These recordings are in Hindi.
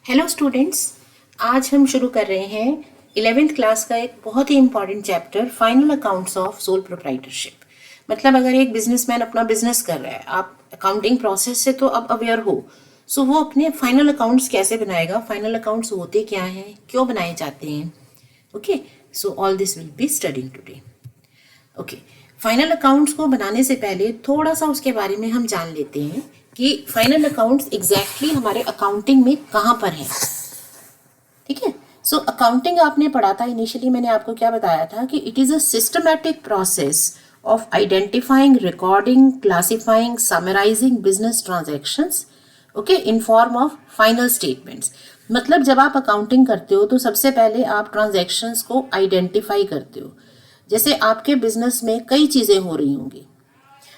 हेलो स्टूडेंट्स, आज हम शुरू कर रहे हैं 11th क्लास का एक बहुत ही important chapter final accounts of sole proprietorship. मतलब अगर एक बिजनेसमैन अपना बिजनेस कर रहा है, आप अकाउंटिंग प्रोसेस से तो अब अवेयर हो, सो वो अपने फाइनल अकाउंट्स कैसे बनाएगा, फाइनल अकाउंट्स होते क्या हैं, क्यों बनाए जाते हैं। Okay, so all this will be studying today. Okay, final accounts को बनाने से पहले थोड़ा सा उसके बारे में हम जान लेते हैं कि फाइनल अकाउंट्स एग्जैक्टली हमारे अकाउंटिंग में कहाँ पर हैं। ठीक है, सो अकाउंटिंग आपने पढ़ा था इनिशियली, मैंने आपको क्या बताया था कि it is a systematic process of identifying, recording, classifying, summarising business transactions okay in form of final statements. मतलब जब आप अकाउंटिंग करते हो तो सबसे पहले आप ट्रांजैक्शंस को आइडेंटिफाई करते हो। जैसे आपके बिजनेस में कई चीज़ें हो रही होंगी।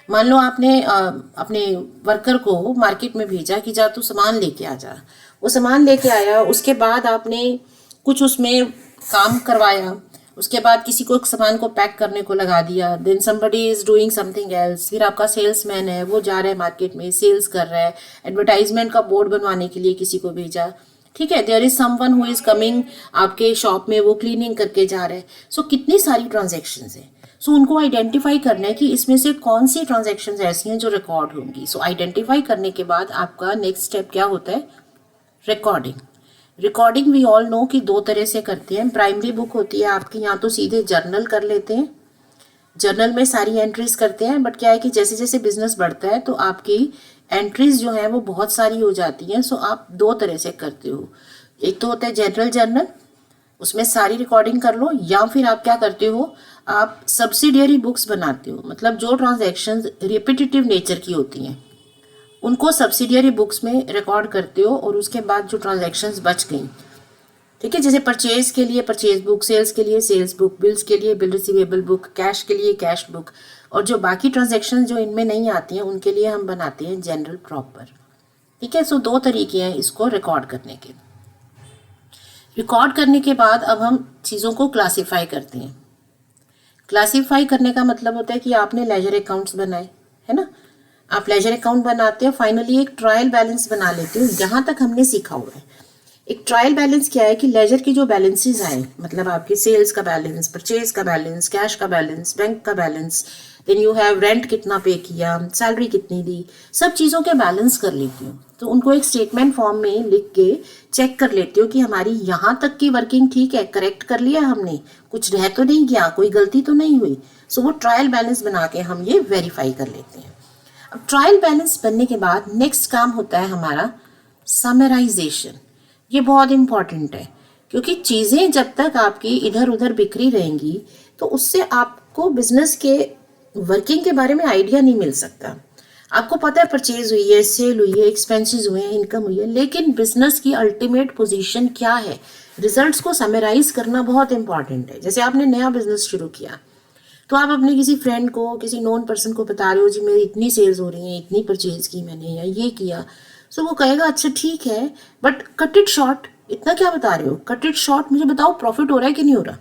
मान लो आपने अपने वर्कर को मार्केट में भेजा कि जा तू सामान लेके आ जा। वो सामान लेके आया, उसके बाद आपने कुछ उसमें काम करवाया, उसके बाद किसी को सामान को पैक करने को लगा दिया, then somebody is doing something else. फिर आपका सेल्समैन है, वो जा रहा है मार्केट में, सेल्स कर रहा है, एडवर्टाइजमेंट का बोर्ड बनवाने के लिए किसी को भेजा। ठीक है, there is someone who is coming आपके शॉप में, वो क्लीनिंग करके जा रहा है। सो कितनी सारी ट्रांजेक्शन्स हैं। सो उनको आइडेंटिफाई करना है कि इसमें से कौन सी ट्रांजेक्शन्स ऐसी हैं जो रिकॉर्ड होंगी। सो आइडेंटिफाई करने के बाद आपका नेक्स्ट स्टेप क्या होता है, recording. Recording we all know कि दो तरह से करते हैं। प्राइमरी बुक होती है आपकी, यहाँ तो सीधे जर्नल कर लेते हैं, जर्नल में सारी एंट्रीज करते हैं। बट क्या है कि जैसे जैसे बिजनेस बढ़ता है तो आपकी एंट्रीज जो है वो बहुत सारी हो जाती हैं। सो आप दो तरह से करते हो, एक तो होता है जनरल जर्नल, उसमें सारी रिकॉर्डिंग कर लो, या फिर आप क्या करते हो, आप सब्सिडियरी बुक्स बनाते हो। मतलब जो ट्रांजैक्शंस रिपीटेटिव नेचर की होती हैं उनको सब्सिडियरी बुक्स में रिकॉर्ड करते हो, और उसके बाद जो ट्रांजैक्शंस बच गई, ठीक है, जैसे परचेज के लिए परचेज बुक, सेल्स के लिए सेल्स बुक, बिल्स के लिए बिल रिसीवेबल बुक, कैश के लिए कैश बुक, और जो बाकी ट्रांजैक्शन जो इनमें नहीं आती हैं उनके लिए हम बनाते हैं जनरल प्रॉपर। ठीक है, सो दो तरीके हैं इसको रिकॉर्ड करने के। रिकॉर्ड करने के बाद अब हम चीज़ों को क्लासीफाई करते हैं। क्लासीफाई करने का मतलब होता है कि आपने लेजर अकाउंट्स बनाए, है ना, आप लेजर अकाउंट बनाते हो, फाइनली एक ट्रायल बैलेंस बना लेते हो। यहाँ तक हमने सीखा हुआ है। एक ट्रायल बैलेंस क्या है कि लेजर की जो बैलेंसेस आए, मतलब आपके सेल्स का बैलेंस, परचेज का बैलेंस, कैश का बैलेंस, बैंक का balance, then you have rent कितना पे किया, सैलरी कितनी दी, सब चीज़ों के बैलेंस कर लेती हूँ। तो उनको एक स्टेटमेंट फॉर्म में लिख के चेक कर लेती हो कि हमारी यहाँ तक की वर्किंग ठीक है, करेक्ट कर लिया हमने, कुछ रह तो नहीं गया, कोई गलती तो नहीं हुई। सो वो ट्रायल बैलेंस बना के हम ये वेरीफाई कर लेते हैं। अब ट्रायल बैलेंस बनने के बाद नेक्स्ट काम होता है हमारा समराइजेशन। ये बहुत इंपॉर्टेंट है, क्योंकि चीज़ें जब तक आपकी इधर उधर बिखरी रहेंगी तो उससे आपको बिजनेस के वर्किंग के बारे में आइडिया नहीं मिल सकता। आपको पता है परचेज हुई है, सेल हुई है, एक्सपेंसेस हुए हैं, इनकम हुई है, लेकिन बिजनेस की अल्टीमेट पोजीशन क्या है, रिजल्ट्स को समराइज करना बहुत इंपॉर्टेंट है। जैसे आपने नया बिजनेस शुरू किया तो आप अपने किसी फ्रेंड को, किसी नॉन पर्सन को बता रहे हो, जी मेरी इतनी सेल्स हो रही हैं, इतनी परचेज की मैंने, या ये किया। सो वो कहेगा अच्छा ठीक है, बट कट इट शॉर्ट, इतना क्या बता रहे हो, कट इट शॉर्ट, मुझे बताओ प्रॉफिट हो रहा है कि नहीं हो रहा,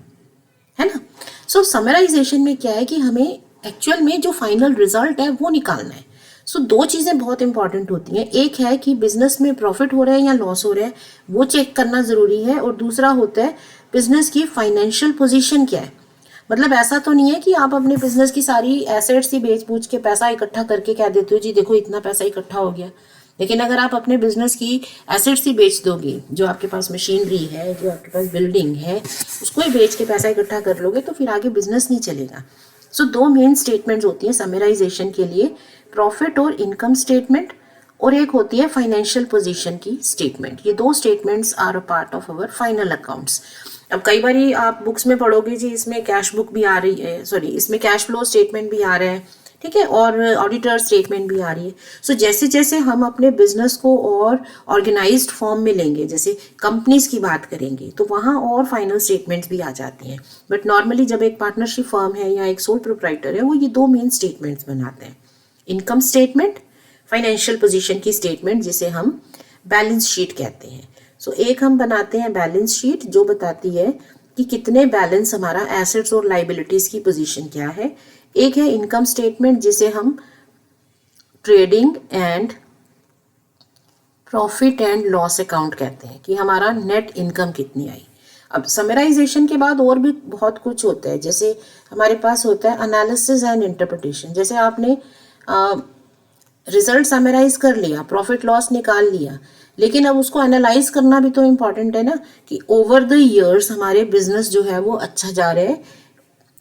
है ना। सो समराइजेशन में क्या है कि हमें एक्चुअल में जो फाइनल रिजल्ट है वो निकालना है। सो दो चीज़ें बहुत इंपॉर्टेंट होती हैं, एक है कि बिजनेस में प्रॉफिट हो रहा है या लॉस हो रहा है, वो चेक करना ज़रूरी है, और दूसरा होता है बिजनेस की फाइनेंशियल पोजीशन क्या है। मतलब ऐसा तो नहीं है कि आप अपने बिजनेस की सारी एसेट्स ही बेच बूझ के पैसा इकट्ठा करके कह देते हो जी देखो इतना पैसा इकट्ठा हो गया। लेकिन अगर आप अपने बिजनेस की एसेट्स ही बेच दोगे, जो आपके पास मशीनरी है, जो आपके पास बिल्डिंग है, उसको ही बेच के पैसा इकट्ठा कर लोगे तो फिर आगे बिजनेस नहीं चलेगा। सो दो मेन स्टेटमेंट्स होती हैं समराइजेशन के लिए, प्रॉफिट और इनकम स्टेटमेंट, और एक होती है फाइनेंशियल पोजीशन की स्टेटमेंट। ये दो statements are a part of our final accounts. अब कई बार आप बुक्स में पढ़ोगे जी इसमें कैश बुक भी आ रही है, सॉरी इसमें कैश फ्लो स्टेटमेंट भी आ रहा है, ठीक है, और ऑडिटर स्टेटमेंट भी आ रही है। सो जैसे जैसे हम अपने बिजनेस को और ऑर्गेनाइज्ड फॉर्म में लेंगे, जैसे कंपनीज की बात करेंगे तो वहाँ और फाइनल स्टेटमेंट्स भी आ जाती हैं। बट नॉर्मली जब एक पार्टनरशिप फर्म है या एक सोल प्रोप्राइटर है, वो ये दो मेन स्टेटमेंट्स बनाते हैं, इनकम स्टेटमेंट, फाइनेंशियल पोजीशन की स्टेटमेंट, जिसे हम बैलेंस शीट कहते हैं। सो एक हम बनाते हैं बैलेंस शीट जो बताती है कि कितने बैलेंस हमारा एसेट्स और लाइबिलिटीज की पोजीशन क्या है। एक है इनकम स्टेटमेंट जिसे हम trading and profit and loss account कहते हैं कि हमारा नेट इनकम कितनी आई। अब समराइजेशन के बाद और भी बहुत कुछ होता है, जैसे हमारे पास होता है एनालिसिस एंड इंटरप्रिटेशन। जैसे आपने रिजल्ट समराइज कर लिया, प्रॉफिट लॉस निकाल लिया, लेकिन अब उसको एनालाइज करना भी तो इम्पॉर्टेंट है ना, कि ओवर द ईयर्स हमारे बिजनेस जो है वो अच्छा जा रहा है,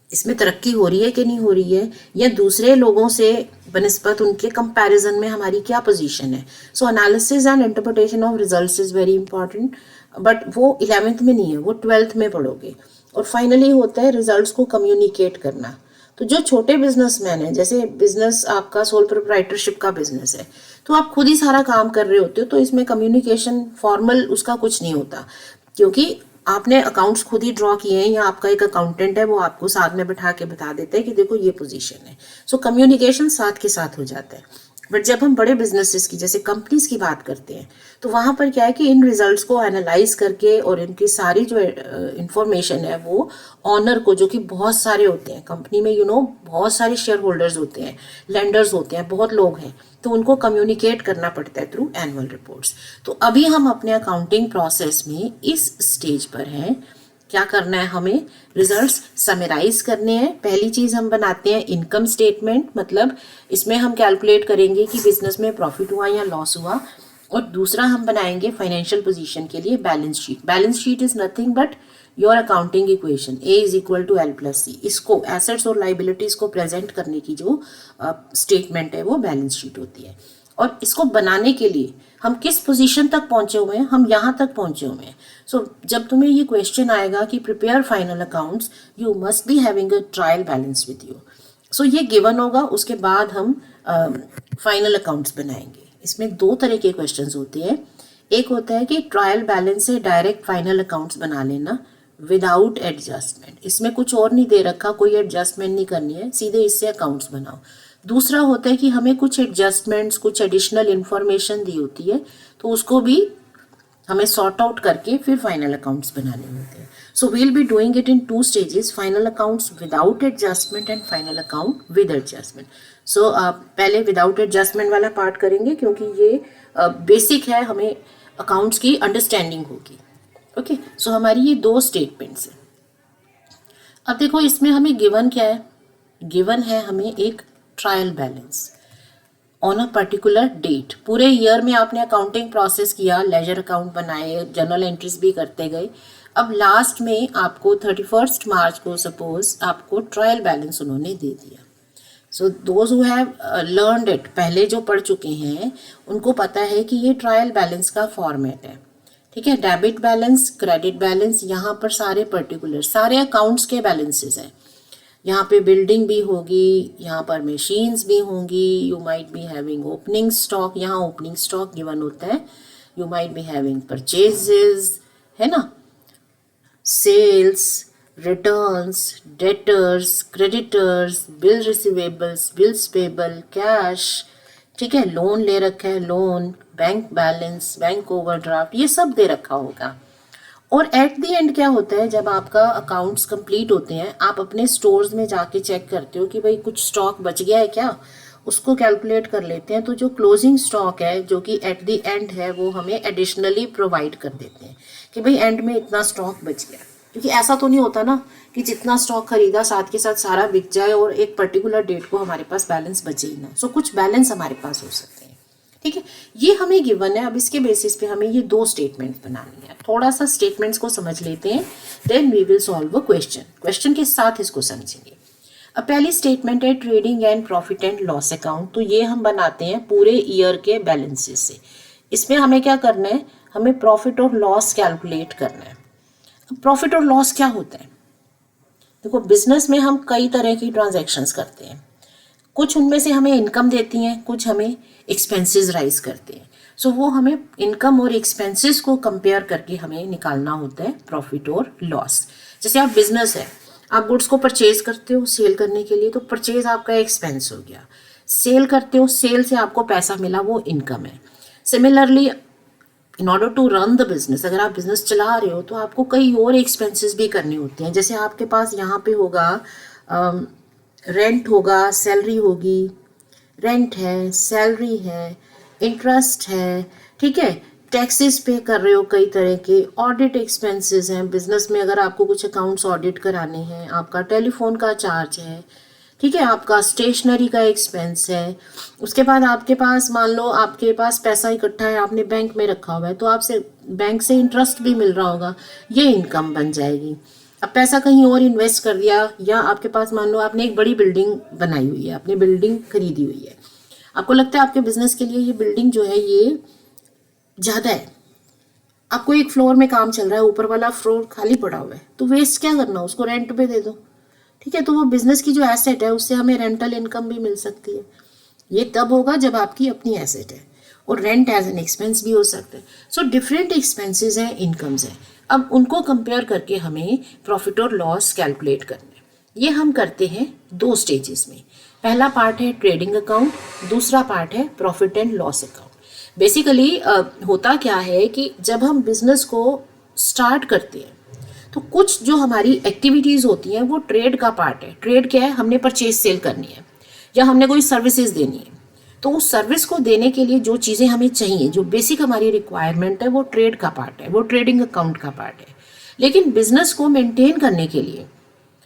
इसमें तरक्की हो रही है कि नहीं हो रही है, या दूसरे लोगों से बनिस्बत उनके कंपैरिजन में हमारी क्या पोजीशन है। So analysis and interpretation of results is very important, but वो 11th में नहीं है, वो 12th में पढ़ोगे। और फाइनली होता है रिजल्ट्स को कम्युनिकेट करना। तो जो छोटे बिजनेसमैन हैं, जैसे बिजनेस आपका सोल प्रोप्राइटरशिप का बिजनेस है, तो आप खुद ही सारा काम कर रहे होते हो, तो इसमें कम्युनिकेशन फॉर्मल उसका कुछ नहीं होता, क्योंकि आपने अकाउंट्स खुद ही ड्रॉ किए हैं, या आपका एक अकाउंटेंट है वो आपको साथ में बिठा के बता देता है कि देखो ये पोजीशन है। सो कम्युनिकेशन साथ के साथ हो जाता है। बट जब हम बड़े बिजनेसेस की, जैसे कंपनीज की बात करते हैं, तो वहाँ पर क्या है कि इन रिजल्ट्स को एनालाइज करके और इनकी सारी जो इंफॉर्मेशन है वो ऑनर को, जो कि बहुत सारे होते हैं कंपनी में, बहुत सारे शेयर होल्डर्स होते हैं, लेंडर्स होते हैं, बहुत लोग हैं, तो उनको कम्युनिकेट करना पड़ता है थ्रू एनुअल रिपोर्ट्स। तो अभी हम अपने अकाउंटिंग प्रोसेस में इस स्टेज पर हैं। क्या करना है, हमें रिजल्ट्स समराइज करने हैं। पहली चीज़ हम बनाते हैं इनकम स्टेटमेंट, मतलब इसमें हम कैलकुलेट करेंगे कि बिजनेस में प्रॉफिट हुआ या लॉस हुआ। और दूसरा हम बनाएंगे फाइनेंशियल पोजीशन के लिए balance sheet. Balance sheet is nothing but your accounting equation, A is equal to L plus C. इसको एसेट्स और लाइबिलिटीज को प्रेजेंट करने की जो स्टेटमेंट है वो बैलेंस शीट होती है। और इसको बनाने के लिए हम किस पोजीशन तक पहुंचे हुए हैं, हम यहाँ तक पहुंचे हुए हैं। सो जब तुम्हें ये क्वेश्चन आएगा कि prepare final accounts, you must be having a trial balance with you. So ये गिवन होगा, उसके बाद हम फाइनल अकाउंट्स बनाएंगे। इसमें दो तरह के क्वेश्चंस होते हैं। एक होता है कि ट्रायल बैलेंस से डायरेक्ट फाइनल अकाउंट्स बना लेना विदाउट एडजस्टमेंट, इसमें कुछ और नहीं दे रखा, कोई एडजस्टमेंट नहीं करनी है, सीधे इससे अकाउंट्स बनाओ। दूसरा होता है कि हमें कुछ एडजस्टमेंट्स, कुछ एडिशनल इंफॉर्मेशन दी होती है, तो उसको भी हमें सॉर्ट आउट करके फिर फाइनल अकाउंट्स बनाने होते हैं। So we'll be doing it in 2 stages, final accounts without adjustment and final account with adjustment. So पहले विदाउट एडजस्टमेंट वाला पार्ट करेंगे, क्योंकि ये बेसिक है, हमें अकाउंट्स की अंडरस्टैंडिंग होगी। ओके, सो हमारी ये 2 स्टेटमेंट्स हैं। अब देखो इसमें हमें गिवन क्या है, गिवन है हमें एक trial balance on a particular date. पूरे ईयर में आपने अकाउंटिंग प्रोसेस किया, लेजर अकाउंट बनाए, जर्नल एंट्रीज भी करते गए। अब लास्ट में आपको 31 मार्च को सपोज आपको ट्रायल बैलेंस उन्होंने दे दिया। So those who have learned it, पहले जो पढ़ चुके हैं उनको पता है कि ये ट्रायल बैलेंस का फॉर्मेट है। ठीक है, डेबिट बैलेंस, क्रेडिट बैलेंस, यहाँ पर सारे पर्टिकुलर सारे अकाउंट्स के बैलेंसेस हैं। यहाँ पे बिल्डिंग भी होगी, यहाँ पर मशीन्स भी होंगी, you might be having opening stock, यहाँ ओपनिंग स्टॉक गिवन होता है, you might be having purchases, है ना, sales, returns, debtors, creditors, bill receivables, bills payable, cash, ठीक है, लोन ले रखा है, loan, bank balance, bank overdraft, ये सब दे रखा होगा। और एट द एंड क्या होता है, जब आपका अकाउंट्स कंप्लीट होते हैं, आप अपने स्टोर्स में जाके चेक करते हो कि भाई कुछ स्टॉक बच गया है क्या, उसको कैलकुलेट कर लेते हैं। तो जो क्लोजिंग स्टॉक है, जो कि एट द एंड है, वो हमें एडिशनली प्रोवाइड कर देते हैं कि भाई एंड में इतना स्टॉक बच गया। क्योंकि ऐसा तो नहीं होता ना कि जितना स्टॉक खरीदा साथ के साथ सारा बिक जाए और एक पर्टिकुलर डेट को हमारे पास बैलेंस बचे ही ना। सो कुछ बैलेंस हमारे पास हो सकते हैं। ठीक है, ये हमें गिवन है। अब इसके बेसिस पे हमें ये 2 स्टेटमेंट्स बनानी है। थोड़ा सा स्टेटमेंट्स को समझ लेते हैं, then we will solve a question. Question के साथ इसको समझेंगे। अब पहली स्टेटमेंट है trading and profit and loss account. तो ये हम बनाते हैं पूरे ईयर के बैलेंसेस से। इसमें हमें क्या करना है, हमें प्रॉफिट और लॉस कैलकुलेट करना है। प्रॉफिट और लॉस क्या होता है, देखो बिजनेस में हम कई तरह की ट्रांजैक्शंस करते हैं, कुछ उनमें से हमें इनकम देती हैं, कुछ हमें एक्सपेंसेस राइज करते हैं। सो वो हमें इनकम और एक्सपेंसेस को कंपेयर करके हमें निकालना होता है प्रॉफिट और लॉस। जैसे आप बिजनेस है, आप गुड्स को परचेज करते हो सेल करने के लिए, तो परचेज आपका एक्सपेंस हो गया। सेल करते हो, सेल से आपको पैसा मिला, वो इनकम है। Similarly in order to run the business, अगर आप बिजनेस चला रहे हो तो आपको कई और एक्सपेंसेस भी करने होते हैं। जैसे आपके पास यहाँ पे होगा रेंट होगा, सैलरी होगी, रेंट है, सैलरी है, इंटरेस्ट है, ठीक है, टैक्सेस पे कर रहे हो कई तरह के, ऑडिट एक्सपेंसेस हैं बिजनेस में, अगर आपको कुछ अकाउंट्स ऑडिट कराने हैं, आपका टेलीफोन का चार्ज है, ठीक है, आपका स्टेशनरी का एक्सपेंस है। उसके बाद आपके पास मान लो आपके पास पैसा इकट्ठा है, आपने बैंक में रखा हुआ है, तो आपसे बैंक से इंटरेस्ट भी मिल रहा होगा, ये इनकम बन जाएगी। अब पैसा कहीं और इन्वेस्ट कर दिया, या आपके पास मान लो आपने एक बड़ी बिल्डिंग बनाई हुई है, आपने बिल्डिंग खरीदी हुई है, आपको लगता है आपके बिजनेस के लिए ये बिल्डिंग जो है ये ज़्यादा है, आपको एक फ्लोर में काम चल रहा है, ऊपर वाला फ्लोर खाली पड़ा हुआ है, तो वेस्ट क्या करना, उसको रेंट पे दे दो, ठीक है। तो वो बिजनेस की जो एसेट है उससे हमें रेंटल इनकम भी मिल सकती है। ये तब होगा जब आपकी अपनी एसेट है, और रेंट एज एन एक्सपेंस भी हो सकता है। सो डिफरेंट एक्सपेंसेस हैं, इनकम्स हैं। अब उनको कंपेयर करके हमें प्रॉफिट और लॉस कैलकुलेट करना है। ये हम करते हैं 2 स्टेजेस में। पहला पार्ट है ट्रेडिंग अकाउंट, दूसरा पार्ट है profit and loss account. Basically होता क्या है कि जब हम बिजनेस को स्टार्ट करते हैं तो कुछ जो हमारी एक्टिविटीज़ होती हैं वो ट्रेड का पार्ट है। ट्रेड क्या है, हमने परचेज सेल करनी है या हमने कोई सर्विसेज देनी है, तो उस सर्विस को देने के लिए जो चीज़ें हमें चाहिए, जो बेसिक हमारी रिक्वायरमेंट है, वो ट्रेड का पार्ट है, वो ट्रेडिंग अकाउंट का पार्ट है। लेकिन बिजनेस को मेंटेन करने के लिए,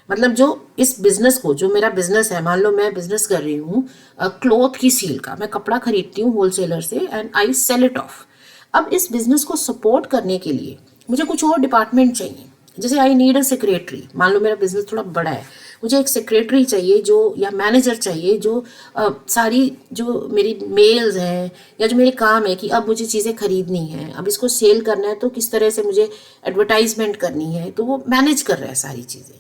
मतलब जो इस बिजनेस को, जो मेरा बिजनेस है, मान लो मैं बिजनेस कर रही हूँ क्लॉथ की सील का, मैं कपड़ा खरीदती हूँ होलसेलर से and I sell it off. अब इस बिजनेस को सपोर्ट करने के लिए मुझे कुछ और डिपार्टमेंट चाहिए, जैसे आई नीड अ सेक्रेटरी। मान लो मेरा बिजनेस थोड़ा बड़ा है, मुझे एक सेक्रेटरी चाहिए जो, या मैनेजर चाहिए जो सारी जो मेरी मेल्स हैं या जो मेरे काम है कि अब मुझे चीज़ें खरीदनी है, अब इसको सेल करना है, तो किस तरह से मुझे एडवर्टाइजमेंट करनी है, तो वो मैनेज कर रहा है सारी चीज़ें,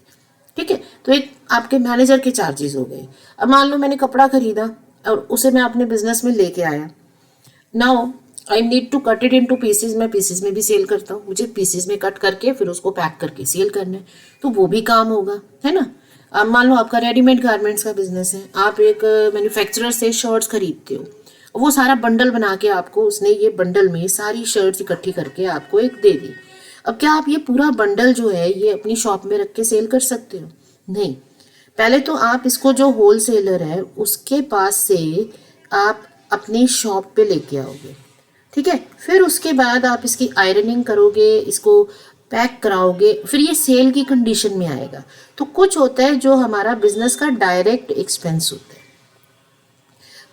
ठीक है। तो एक आपके मैनेजर के चार्जेस हो गए। अब मान लो मैंने कपड़ा खरीदा और उसे मैं अपने बिजनेस में लेके आया, now I need to cut it into pieces. मैं पीसेज में भी सेल करता हूँ, मुझे पीसेज में कट करके फिर उसको पैक करके सेल करना है, तो वो भी काम होगा, है ना। अब मान लो आपका रेडीमेड गारमेंट्स का बिजनेस है, आप एक मैन्युफैक्चरर से शर्ट्स खरीदते हो, वो सारा बंडल बना के आपको उसने ये बंडल में सारी शर्ट्स इकट्ठी करके आपको एक दे दी। अब क्या आप ये पूरा बंडल जो है ये अपनी शॉप में रख के सेल कर सकते हो? नहीं। पहले तो आप इसको, जो होलसेलर है उसके पास से आप अपनी शॉप पे लेके आओगे, ठीक है। फिर उसके बाद आप इसकी आयरनिंग करोगे, इसको पैक कराओगे, फिर ये सेल की कंडीशन में आएगा। तो कुछ होता है जो हमारा बिजनेस का डायरेक्ट एक्सपेंस होता है,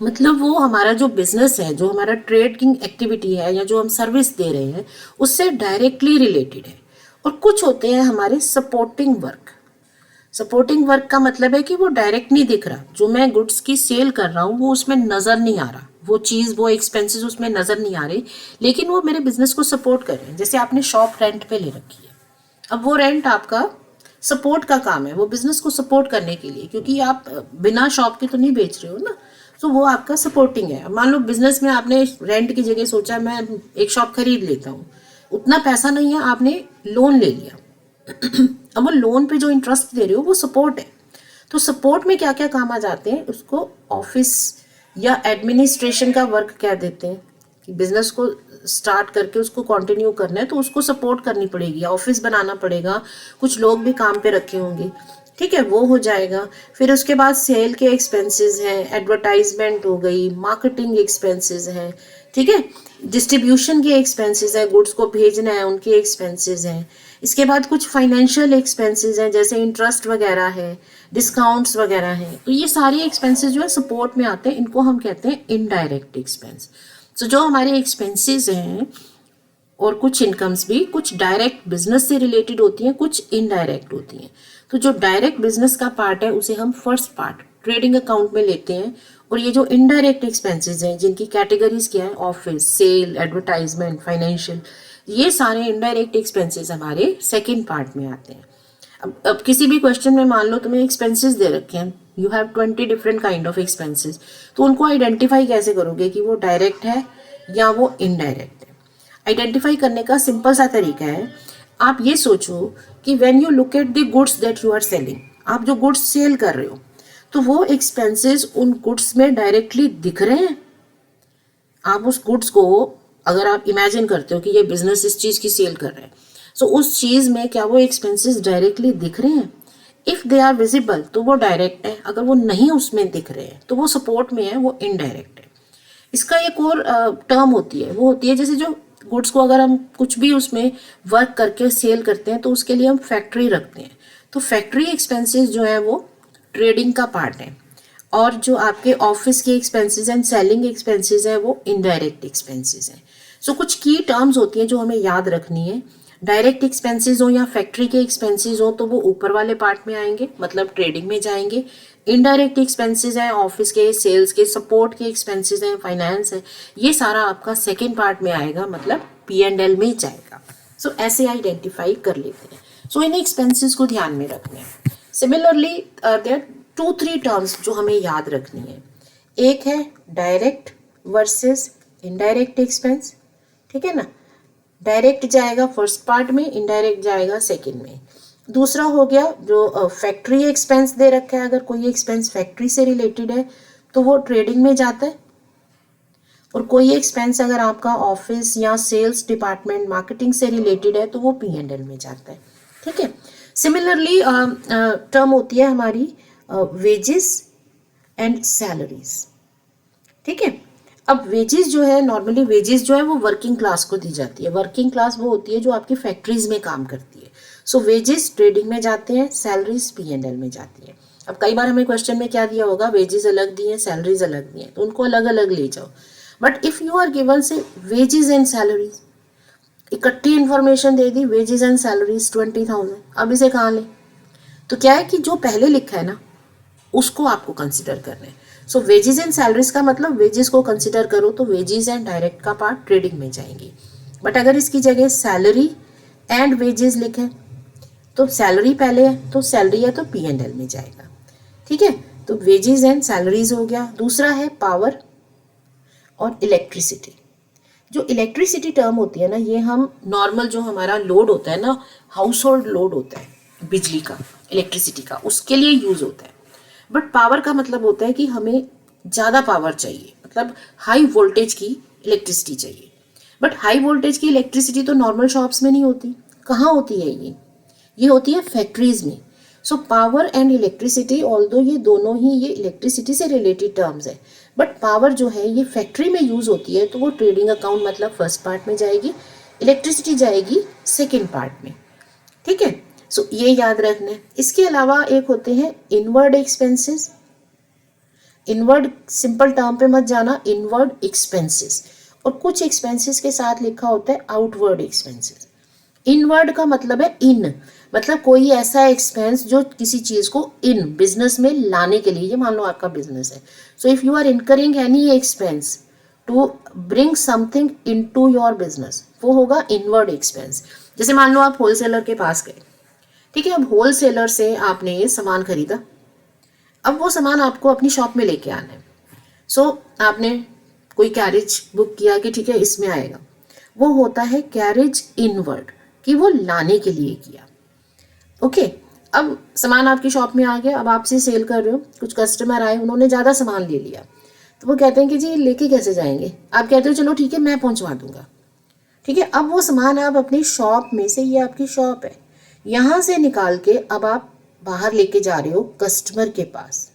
मतलब वो हमारा जो बिजनेस है, जो हमारा ट्रेडिंग एक्टिविटी है या जो हम सर्विस दे रहे हैं उससे डायरेक्टली रिलेटेड है। और कुछ होते हैं हमारे सपोर्टिंग वर्क। सपोर्टिंग वर्क का मतलब है कि वो डायरेक्ट नहीं दिख रहा, जो मैं गुड्स की सेल कर रहा हूँ वो उसमें नज़र नहीं आ रहा, वो चीज़, वो एक्सपेंसेस उसमें नज़र नहीं आ रहे, लेकिन वो मेरे बिजनेस को सपोर्ट कर रहे हैं। जैसे आपने शॉप रेंट पे ले रखी है, अब वो रेंट आपका सपोर्ट का काम है, वो बिजनेस को सपोर्ट करने के लिए, क्योंकि आप बिना शॉप के तो नहीं बेच रहे हो ना, तो वो आपका सपोर्टिंग है। मान लो बिजनेस में आपने रेंट की जगह सोचा मैं एक शॉप खरीद लेता हूँ, उतना पैसा नहीं है, आपने लोन ले लिया अब वो लोन पे जो इंटरेस्ट दे रहे हो वो सपोर्ट है। तो सपोर्ट में क्या क्या काम आ जाते हैं, उसको ऑफिस या एडमिनिस्ट्रेशन का वर्क कह देते हैं, कि बिजनेस को स्टार्ट करके उसको कंटिन्यू करना है तो उसको सपोर्ट करनी पड़ेगी, ऑफिस बनाना पड़ेगा, कुछ लोग भी काम पे रखे होंगे, ठीक है, वो हो जाएगा। फिर उसके बाद सेल के एक्सपेंसेस हैं, एडवर्टाइजमेंट हो गई, मार्केटिंग एक्सपेंसेस हैं, ठीक है, डिस्ट्रीब्यूशन के एक्सपेंसेस है, गुड्स को भेजना है उनके एक्सपेंसेस हैं। इसके बाद कुछ फाइनेंशियल एक्सपेंसेस हैं, जैसे इंटरेस्ट वगैरह है, डिस्काउंट्स वगैरह हैं। तो ये सारे एक्सपेंसेस जो है सपोर्ट में आते हैं, इनको हम कहते हैं इनडायरेक्ट एक्सपेंस। तो जो हमारे एक्सपेंसेस हैं और कुछ इनकम्स भी, कुछ डायरेक्ट बिजनेस से रिलेटेड होती हैं, कुछ इनडायरेक्ट होती हैं। तो जो डायरेक्ट बिजनेस का पार्ट है उसे हम फर्स्ट पार्ट ट्रेडिंग अकाउंट में लेते हैं, और ये जो इनडायरेक्ट एक्सपेंसेस हैं जिनकी कैटेगरीज क्या है, ऑफिस, सेल, एडवर्टाइजमेंट, फाइनेंशियल, ये सारे इनडायरेक्ट एक्सपेंसेस हमारे सेकेंड पार्ट में आते हैं। अब किसी भी क्वेश्चन में मान लो तुम्हें एक्सपेंसेस दे रखे हैं, you have 20 different kind of expenses, तो उनको आइडेंटिफाई कैसे करोगे कि वो डायरेक्ट है या वो इनडायरेक्ट है। आइडेंटिफाई करने का सिंपल सा तरीका है, आप ये सोचो कि when you look at the goods that you are selling, आप जो गुड्स सेल कर रहे हो तो वो एक्सपेंसेस उन गुड्स में डायरेक्टली दिख रहे हैं। आप उस गुड्स को, अगर आप इमेजिन करते हो कि ये बिजनेस इस चीज़ की सेल कर रहे हैं, तो उस चीज़ में क्या वो एक्सपेंसेस डायरेक्टली दिख रहे हैं? इफ़ दे आर विजिबल तो वो डायरेक्ट है, अगर वो नहीं उसमें दिख रहे हैं तो वो सपोर्ट में है, वो इनडायरेक्ट है। इसका एक और टर्म होती है, वो होती है जैसे जो गुड्स को अगर हम कुछ भी उसमें वर्क करके सेल करते हैं तो उसके लिए हम फैक्ट्री रखते हैं, तो फैक्ट्री एक्सपेंसेस जो है वो ट्रेडिंग का पार्ट है, और जो आपके ऑफिस के एक्सपेंसेस एंड सेलिंग एक्सपेंसेस है वो इनडायरेक्ट एक्सपेंसेस हैं। सो कुछ की टर्म्स होती हैं जो हमें याद रखनी है। डायरेक्ट एक्सपेंसेस हो या फैक्ट्री के एक्सपेंसेस हो तो वो ऊपर वाले पार्ट में आएंगे, मतलब ट्रेडिंग में जाएंगे। इनडायरेक्ट एक्सपेंसेस हैं ऑफिस के, सेल्स के, सपोर्ट के एक्सपेंसेस हैं, फाइनेंस है, ये सारा आपका सेकेंड पार्ट में आएगा, मतलब P&L में जाएगा। सो ऐसे आइडेंटिफाई कर लेते हैं। सो इन एक्सपेंसेस को ध्यान में रखना है। सिमिलरली देयर 2-3 टर्म्स जो हमें याद रखनी है। एक है डायरेक्ट वर्सेस इनडायरेक्ट एक्सपेंस, ठीक है ना। डायरेक्ट जाएगा फर्स्ट पार्ट में, इनडायरेक्ट जाएगा सेकंड में। दूसरा हो गया जो फैक्ट्री एक्सपेंस दे रखा है, अगर कोई एक्सपेंस फैक्ट्री से रिलेटेड है तो वो ट्रेडिंग में जाता है, और कोई एक्सपेंस अगर आपका ऑफिस या सेल्स डिपार्टमेंट मार्केटिंग से रिलेटेड है तो वो P&L में जाता है, ठीक है। सिमिलरली टर्म होती है हमारी वेजेस एंड सैलरीज, ठीक है। अब वेजेस जो है, नॉर्मली वेजेस जो है वो वर्किंग क्लास को दी जाती है। वर्किंग क्लास वो होती है जो आपकी फैक्ट्रीज में काम करती है। सो वेजेस ट्रेडिंग में जाते हैं, सैलरीज P&L में जाती है। अब कई बार हमें क्वेश्चन में क्या दिया होगा, वेजेस अलग दिए, सैलरीज अलग दिए, तो उनको अलग अलग ले जाओ। But if you are given से वेजेस एंड सैलरीज, इकट्ठी इंफॉर्मेशन दे दी, वेजेस एंड सैलरीज 20,000, अब इसे कहाँ लें? तो क्या है कि जो पहले लिखा है ना उसको आपको कंसिडर करना है। सो वेजेस एंड सैलरीज का मतलब वेजेस को कंसिडर करो तो वेजेस एंड डायरेक्ट का पार्ट ट्रेडिंग में जाएंगे। बट अगर इसकी जगह सैलरी एंड वेजेस लिखे तो सैलरी पहले है तो सैलरी है तो P&L में जाएगा, ठीक है। तो वेजेस एंड सैलरीज हो गया। दूसरा है पावर और इलेक्ट्रिसिटी। जो इलेक्ट्रिसिटी टर्म होती है ना, ये हम नॉर्मल जो हमारा लोड होता है ना, हाउस होल्ड लोड होता है बिजली का, इलेक्ट्रिसिटी का, उसके लिए यूज होता है। बट पावर का मतलब होता है कि हमें ज़्यादा पावर चाहिए, मतलब हाई वोल्टेज की इलेक्ट्रिसिटी चाहिए। बट हाई वोल्टेज की इलेक्ट्रिसिटी तो नॉर्मल शॉप्स में नहीं होती। कहाँ होती है ये होती है फैक्ट्रीज में। So power and electricity, although ये दोनों ही ये इलेक्ट्रिसिटी से रिलेटेड टर्म्स है, बट पावर जो है ये फैक्ट्री में यूज होती है तो वो ट्रेडिंग अकाउंट मतलब फर्स्ट पार्ट में जाएगी, इलेक्ट्रिसिटी जाएगी सेकेंड पार्ट में, ठीक है। सो ये याद रखना है। इसके अलावा एक होते हैं inward expenses. Inward simple term पे मत जाना, इनवर्ड एक्सपेंसेस। और कुछ एक्सपेंसेस के साथ लिखा होता है आउटवर्ड एक्सपेंसेस। इनवर्ड का मतलब है इन, मतलब कोई ऐसा एक्सपेंस जो किसी चीज को इन बिजनेस में लाने के लिए, ये मान लो आपका बिजनेस है। So if you are incurring any expense to bring something into your business, वो होगा इनवर्ड एक्सपेंस। जैसे मान लो आप होलसेलर के पास गए, ठीक है। अब होलसेलर से आपने ये सामान खरीदा, अब वो सामान आपको अपनी शॉप में लेके आना है। सो आपने कोई कैरेज बुक किया कि ठीक है इसमें आएगा, वो होता है कैरेज इनवर्ड, कि वो लाने के लिए किया, ओके। अब सामान आपकी शॉप में आ गया, अब आपसे सेल कर रहे हो, कुछ कस्टमर आए, उन्होंने ज़्यादा सामान ले लिया, तो वो कहते हैं कि जी लेके कैसे जाएंगे? आप कहते हो चलो ठीक है मैं पहुंचवा दूंगा, ठीक है। अब वो सामान आप अपनी शॉप में से, ये आपकी शॉप है, यहाँ से निकाल के अब आप बाहर लेके जा रहे हो कस्टमर के पास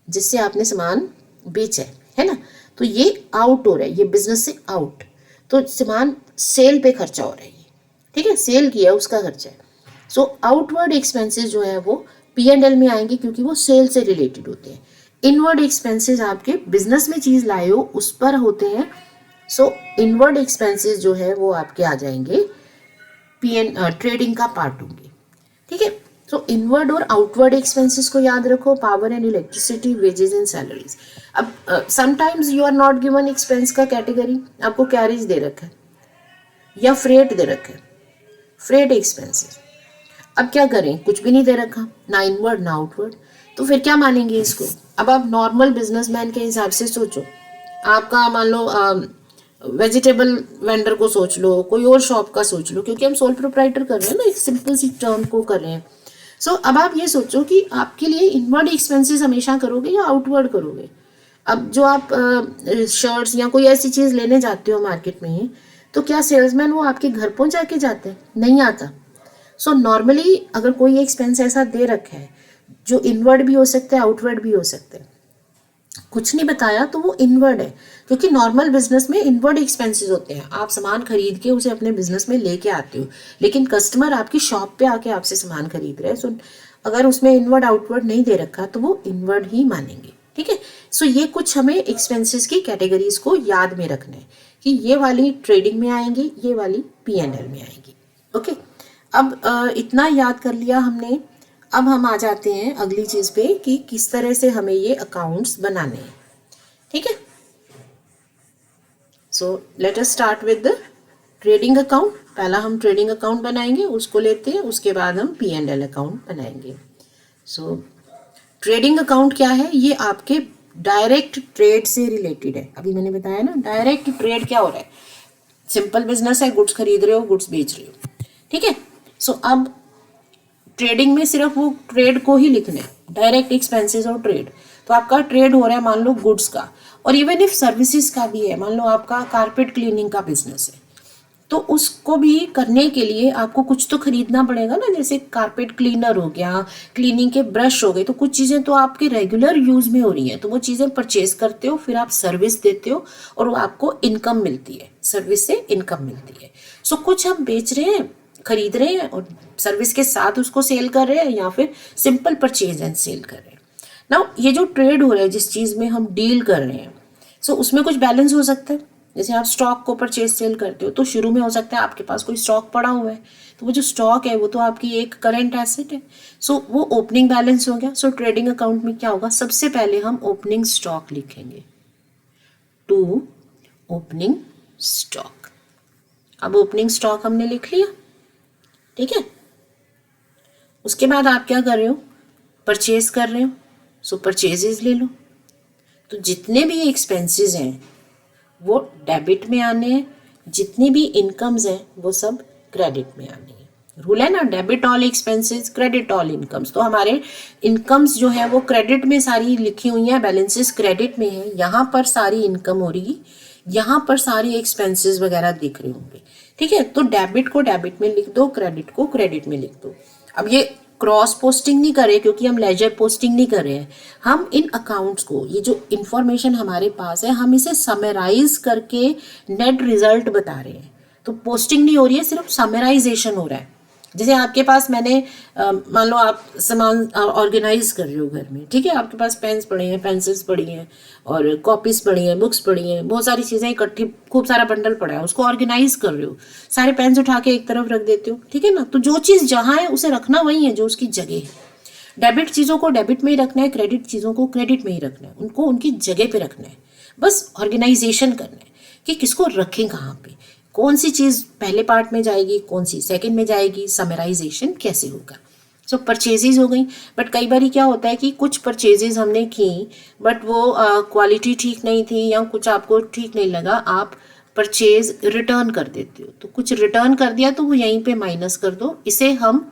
जिससे आपने सामान बेचा है ना। तो ये आउट हो रहा है, ये बिजनेस से आउट, तो सामान सेल पे खर्चा हो रहा है ये, ठीक है, सेल किया उसका खर्चा है। सो आउटवर्ड एक्सपेंसेस जो है वो P&L में आएंगे क्योंकि वो सेल से रिलेटेड होते हैं। इनवर्ड एक्सपेंसेस आपके बिजनेस में चीज लाए हो उस पर होते हैं। सो इनवर्ड एक्सपेंसेस जो है वो आपके आ जाएंगे ट्रेडिंग का पार्ट होंगे, ठीक है। सो इनवर्ड और आउटवर्ड एक्सपेंसेस को याद रखो, power and electricity, wages and salaries. अब sometimes you are not given expense का कैटेगरी, आपको कैरेज दे रखा है या फ्रेट दे रखा है, फ्रेट एक्सपेंसेस। अब क्या करें, कुछ भी नहीं दे रखा, ना इनवर्ड ना आउटवर्ड, तो फिर क्या मानेंगे इसको? अब आप नॉर्मल बिजनेसमैन के हिसाब से सोचो, आपका मान लो वेजिटेबल वेंडर को सोच लो, कोई और शॉप का सोच लो, क्योंकि हम सोल प्रोप्राइटर कर रहे हैं ना, एक सिंपल सी टर्म को कर रहे हैं। सो अब आप ये सोचो कि आपके लिए इनवर्ड एक्सपेंसेस हमेशा करोगे या आउटवर्ड करोगे। अब जो आप शर्ट्स या कोई ऐसी चीज़ लेने जाते हो मार्केट में, तो क्या सेल्समैन वो आपके घर पहुंच जाके जाते हैं? नहीं आता। सो नॉर्मली अगर कोई एक्सपेंस ऐसा दे रखा है जो इनवर्ड भी हो सकता है आउटवर्ड भी हो सकता है, कुछ नहीं बताया तो वो इनवर्ड है, क्योंकि नॉर्मल बिजनेस में इनवर्ड एक्सपेंसेस होते हैं। आप सामान खरीद के उसे अपने बिजनेस में लेके आते हो, लेकिन कस्टमर आपकी शॉप पे आके आपसे सामान खरीद रहे हैं, सो अगर उसमें इनवर्ड आउटवर्ड नहीं दे रखा तो वो इनवर्ड ही मानेंगे। ठीक है, सो ये कुछ हमें एक्सपेंसेस की कैटेगरीज को याद में रखना है कि ये वाली ट्रेडिंग में आएंगी, ये वाली P&L में आएंगी। ओके, अब इतना याद कर लिया हमने। अब हम आ जाते हैं अगली चीज़ पे कि किस तरह से हमें ये अकाउंट्स बनाने हैं। ठीक है, so let us start with the trading account. पहला हम ट्रेडिंग अकाउंट बनाएंगे, उसको लेते हैं, उसके बाद हम P&L अकाउंट बनाएंगे। सो ट्रेडिंग अकाउंट क्या है? ये आपके डायरेक्ट ट्रेड से रिलेटेड है। अभी मैंने बताया ना, डायरेक्ट ट्रेड क्या हो रहा है, सिंपल बिजनेस है, गुड्स खरीद रहे हो, गुड्स बेच रहे हो। ठीक है, सो अब ट्रेडिंग में सिर्फ वो ट्रेड को ही लिखना है, डायरेक्ट एक्सपेंसेस और ट्रेड। तो आपका ट्रेड हो रहा है मान लो गुड्स का, और इवन इफ सर्विसेज का भी है, मान लो आपका कारपेट क्लीनिंग का बिजनेस है, तो उसको भी करने के लिए आपको कुछ तो खरीदना पड़ेगा ना, जैसे कारपेट क्लीनर हो गया, क्लीनिंग के ब्रश हो गए, तो कुछ चीज़ें तो आपके रेगुलर यूज में हो रही हैं, तो वो चीज़ें परचेज करते हो, फिर आप सर्विस देते हो और वो आपको इनकम मिलती है, सर्विस से इनकम मिलती है। सो कुछ हम बेच रहे हैं, खरीद रहे हैं और सर्विस के साथ उसको सेल कर रहे हैं, या फिर सिंपल परचेज एंड सेल कर रहे हैं। नाउ ये जो ट्रेड हो रहा है, जिस चीज़ में हम डील कर रहे हैं, सो उसमें कुछ बैलेंस हो सकता है। जैसे आप स्टॉक को परचेज सेल करते हो, तो शुरू में हो सकता है आपके पास कोई स्टॉक पड़ा हुआ है, तो वो जो स्टॉक है वो तो आपकी एक करंट एसेट है, सो वो ओपनिंग बैलेंस हो गया। सो ट्रेडिंग अकाउंट में क्या होगा, सबसे पहले हम ओपनिंग स्टॉक लिखेंगे, टू ओपनिंग स्टॉक। अब ओपनिंग स्टॉक हमने लिख लिया। ठीक है, उसके बाद आप क्या कर रहे हो, परचेज कर रहे हो, सो परचेजेस ले लो। तो जितने भी एक्सपेंसेस हैं वो डेबिट में आने हैं, जितनी भी इनकम्स हैं वो सब क्रेडिट में आनी है। रूल है ना, debit all expenses, credit all incomes. तो हमारे इनकम्स जो है वो क्रेडिट में सारी लिखी हुई हैं, बैलेंसेस क्रेडिट में है, यहाँ पर सारी इनकम हो रही, यहाँ पर सारी एक्सपेंसेस वगैरह दिख रहे होंगे। ठीक है, तो डेबिट को डेबिट में लिख दो, क्रेडिट को क्रेडिट में लिख दो। अब ये क्रॉस पोस्टिंग नहीं करे, क्योंकि हम लेजर पोस्टिंग नहीं कर रहे हैं, हम इन अकाउंट्स को, ये जो इंफॉर्मेशन हमारे पास है, हम इसे समराइज करके नेट रिजल्ट बता रहे हैं। तो पोस्टिंग नहीं हो रही है, सिर्फ समराइजेशन हो रहा है। जैसे आपके पास मैंने मान लो आप सामान ऑर्गेनाइज कर रहे हो घर में, ठीक है, आपके पास पेन्स पड़े हैं, पेंसिल्स पड़ी हैं और कॉपीज पड़ी हैं, बुक्स पड़ी हैं, बहुत सारी चीज़ें इकट्ठी, खूब सारा बंडल पड़ा है, उसको ऑर्गेनाइज कर रहे हो, सारे पेन्स उठा के एक तरफ रख देते हो। ठीक है ना, तो जो चीज़ जहाँ है उसे रखना वही है जो उसकी जगह है। डेबिट चीज़ों को डेबिट में ही रखना है, क्रेडिट चीज़ों को क्रेडिट में ही रखना है, उनको उनकी जगह पे रखना है, बस ऑर्गेनाइजेशन करना है कि किसको रखें कहाँ पे, कौन सी चीज़ पहले पार्ट में जाएगी, कौन सी सेकंड में जाएगी, समराइजेशन कैसे होगा। सो परचेजेज हो गई, बट कई बार क्या होता है कि कुछ परचेजेज हमने की बट वो क्वालिटी ठीक नहीं थी या कुछ आपको ठीक नहीं लगा, आप परचेज रिटर्न कर देते हो। तो कुछ रिटर्न कर दिया तो वो यहीं पे माइनस कर दो, इसे हम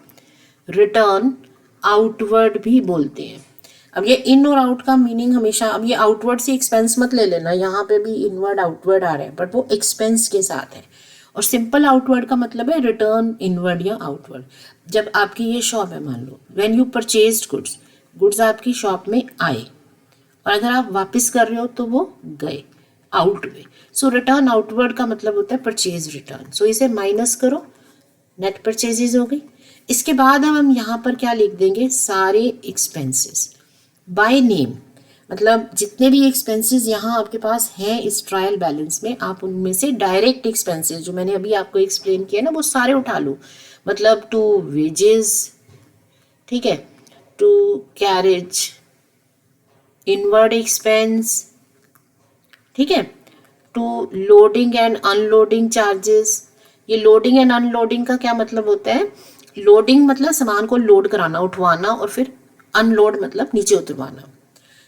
रिटर्न आउटवर्ड भी बोलते हैं। अब ये इन और आउट का मीनिंग हमेशा, अब ये आउटवर्ड से एक्सपेंस मत ले लेना, यहाँ पे भी इनवर्ड आउटवर्ड आ रहे हैं बट वो एक्सपेंस के साथ है। और सिंपल आउटवर्ड का मतलब है रिटर्न इनवर्ड या आउटवर्ड। जब आपकी ये शॉप है, मान लो when you purchased goods, goods आपकी शॉप में आए और अगर आप वापस कर रहे हो तो वो गए, आउट हुए। सो रिटर्न आउटवर्ड का मतलब होता है परचेज रिटर्न। सो इसे माइनस करो, नेट परचेजेज हो गई। इसके बाद अब हम यहाँ पर क्या लिख देंगे, सारे एक्सपेंसेस बाय नेम, मतलब जितने भी एक्सपेंसेस यहाँ आपके पास हैं इस ट्रायल बैलेंस में, आप उनमें से डायरेक्ट एक्सपेंसेस जो मैंने अभी आपको एक्सप्लेन किया ना वो सारे उठा लो। मतलब टू वेजेस, ठीक है, टू कैरेज, इनवर्ड एक्सपेंस, ठीक है, to loading and unloading charges. ये लोडिंग एंड अनलोडिंग का क्या मतलब होता है, लोडिंग मतलब सामान को लोड कराना, उठवाना, और फिर अनलोड मतलब नीचे उतरवाना।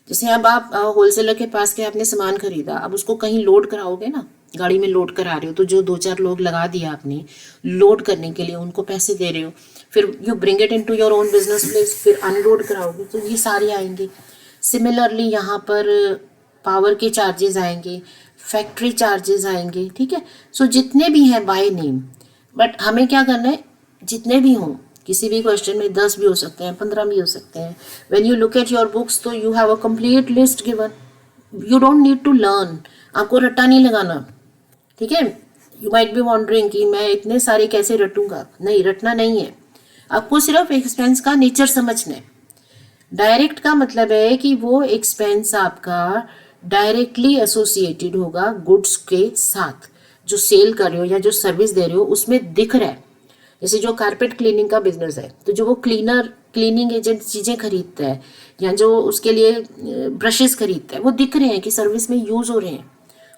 जैसे अब आप होलसेलर के पास के आपने सामान खरीदा, अब उसको कहीं लोड कराओगे ना, गाड़ी में लोड करा रहे हो, तो जो 2-4 लोग लगा दिया आपने लोड करने के लिए, उनको पैसे दे रहे हो, फिर you bring it into your own business place, फिर अनलोड कराओगे, तो ये सारे आएंगे। सिमिलरली यहाँ पर पावर के चार्जेस आएंगे, फैक्ट्री चार्जेस आएंगे, ठीक है। सो जितने भी हैं बाय नेम, बट हमें क्या करना है, जितने भी हों, किसी भी क्वेश्चन में 10 भी हो सकते हैं, 15 भी हो सकते हैं। When you look at your books तो you have a complete list given, you don't need to learn, आपको रट्टा नहीं लगाना, ठीक है। यू माइट बी वॉन्डरिंग कि मैं इतने सारे कैसे रटूंगा, नहीं, रटना नहीं है, आपको सिर्फ एक्सपेंस का नेचर समझना है। डायरेक्ट का मतलब है कि वो एक्सपेंस आपका डायरेक्टली एसोसिएटेड होगा गुड्स के साथ, जो सेल कर रहे हो या जो सर्विस दे रहे हो उसमें दिख रहा है। जैसे जो कारपेट क्लीनिंग का बिजनेस है, तो जो वो क्लीनिंग एजेंट चीज़ें खरीदता है या जो उसके लिए ब्रशेस खरीदता है, वो दिख रहे हैं कि सर्विस में यूज़ हो रहे हैं,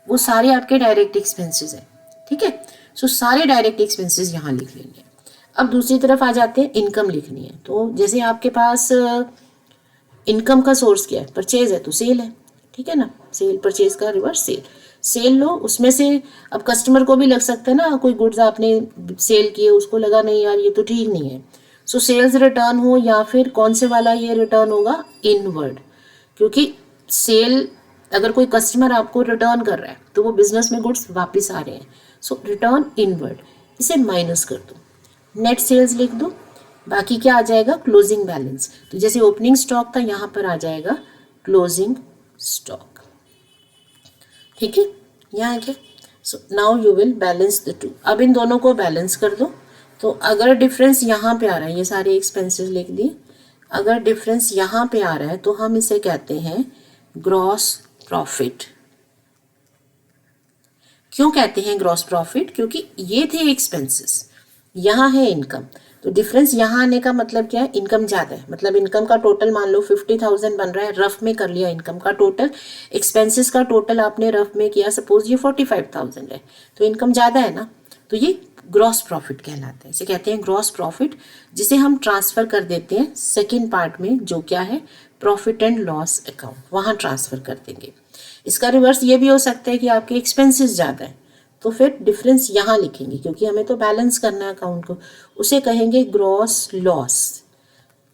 वो सारे आपके डायरेक्ट एक्सपेंसेस हैं, ठीक है। सो सारे डायरेक्ट एक्सपेंसेस यहाँ लिख लेंगे। अब दूसरी तरफ आ जाते हैं, इनकम लिखनी है। तो जैसे आपके पास इनकम का सोर्स क्या है, परचेज है तो सेल है, ठीक है ना, सेल, परचेज का रिवर्स सेल, सेल लो, उसमें से अब कस्टमर को भी लग सकता है ना, कोई गुड्स आपने सेल किए, उसको लगा नहीं यार ये तो ठीक नहीं है, सो सेल्स रिटर्न हो, या फिर कौन से वाला ये रिटर्न होगा, इनवर्ड, क्योंकि सेल, अगर कोई कस्टमर आपको रिटर्न कर रहा है तो वो बिजनेस में गुड्स वापस आ रहे हैं, सो रिटर्न इनवर्ड, इसे माइनस कर दो, नेट सेल्स लिख दो, बाकी क्या आ जाएगा, क्लोजिंग बैलेंस। तो जैसे ओपनिंग स्टॉक था, यहाँ पर आ जाएगा क्लोजिंग स्टॉक, ठीक है, यहाँ क्या। So now you will balance the two. अब इन दोनों को बैलेंस कर दो। तो अगर डिफरेंस यहाँ पे आ रहा है, ये सारे एक्सपेंसेस लिख दिए, अगर डिफरेंस यहाँ पे आ रहा है तो हम इसे कहते हैं ग्रॉस प्रॉफिट। क्यों कहते हैं ग्रॉस प्रॉफिट, क्योंकि ये थे एक्सपेंसेस, यहाँ है इनकम, तो डिफरेंस यहाँ आने का मतलब क्या है, इनकम ज़्यादा है, मतलब इनकम का टोटल मान लो 50,000 बन रहा है, रफ में कर लिया इनकम का टोटल, एक्सपेंसेस का टोटल आपने रफ में किया, सपोज ये 45,000 है, तो इनकम ज़्यादा है ना, तो ये ग्रॉस प्रॉफिट कहलाता है, इसे कहते हैं ग्रॉस प्रॉफिट, जिसे हम ट्रांसफ़र कर देते हैं सेकेंड पार्ट में, जो क्या है, प्रॉफिट एंड लॉस अकाउंट, वहाँ ट्रांसफ़र कर देंगे। इसका रिवर्स ये भी हो सकता है कि आपके एक्सपेंसेस ज़्यादा है, तो फिर डिफरेंस यहाँ लिखेंगे, क्योंकि हमें तो बैलेंस करना है अकाउंट को, उसे कहेंगे ग्रॉस लॉस,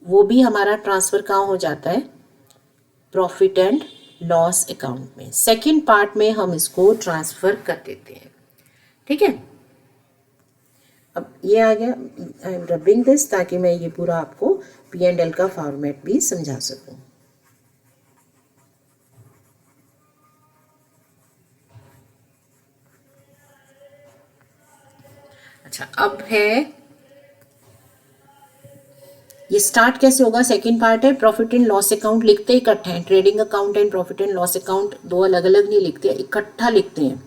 वो भी हमारा ट्रांसफ़र कहाँ हो जाता है, प्रॉफिट एंड लॉस अकाउंट में, सेकंड पार्ट में हम इसको ट्रांसफ़र कर देते हैं, ठीक है। अब ये आ गया, आई एम रबिंग दिस ताकि मैं ये पूरा आपको P&L का फॉर्मेट भी समझा सकूं। अच्छा, अब है ये स्टार्ट कैसे होगा, सेकंड पार्ट है, प्रॉफिट एंड लॉस अकाउंट लिखते ही इकट्ठे हैं, trading account and profit and loss account दो अलग अलग नहीं लिखते, इकट्ठा लिखते हैं।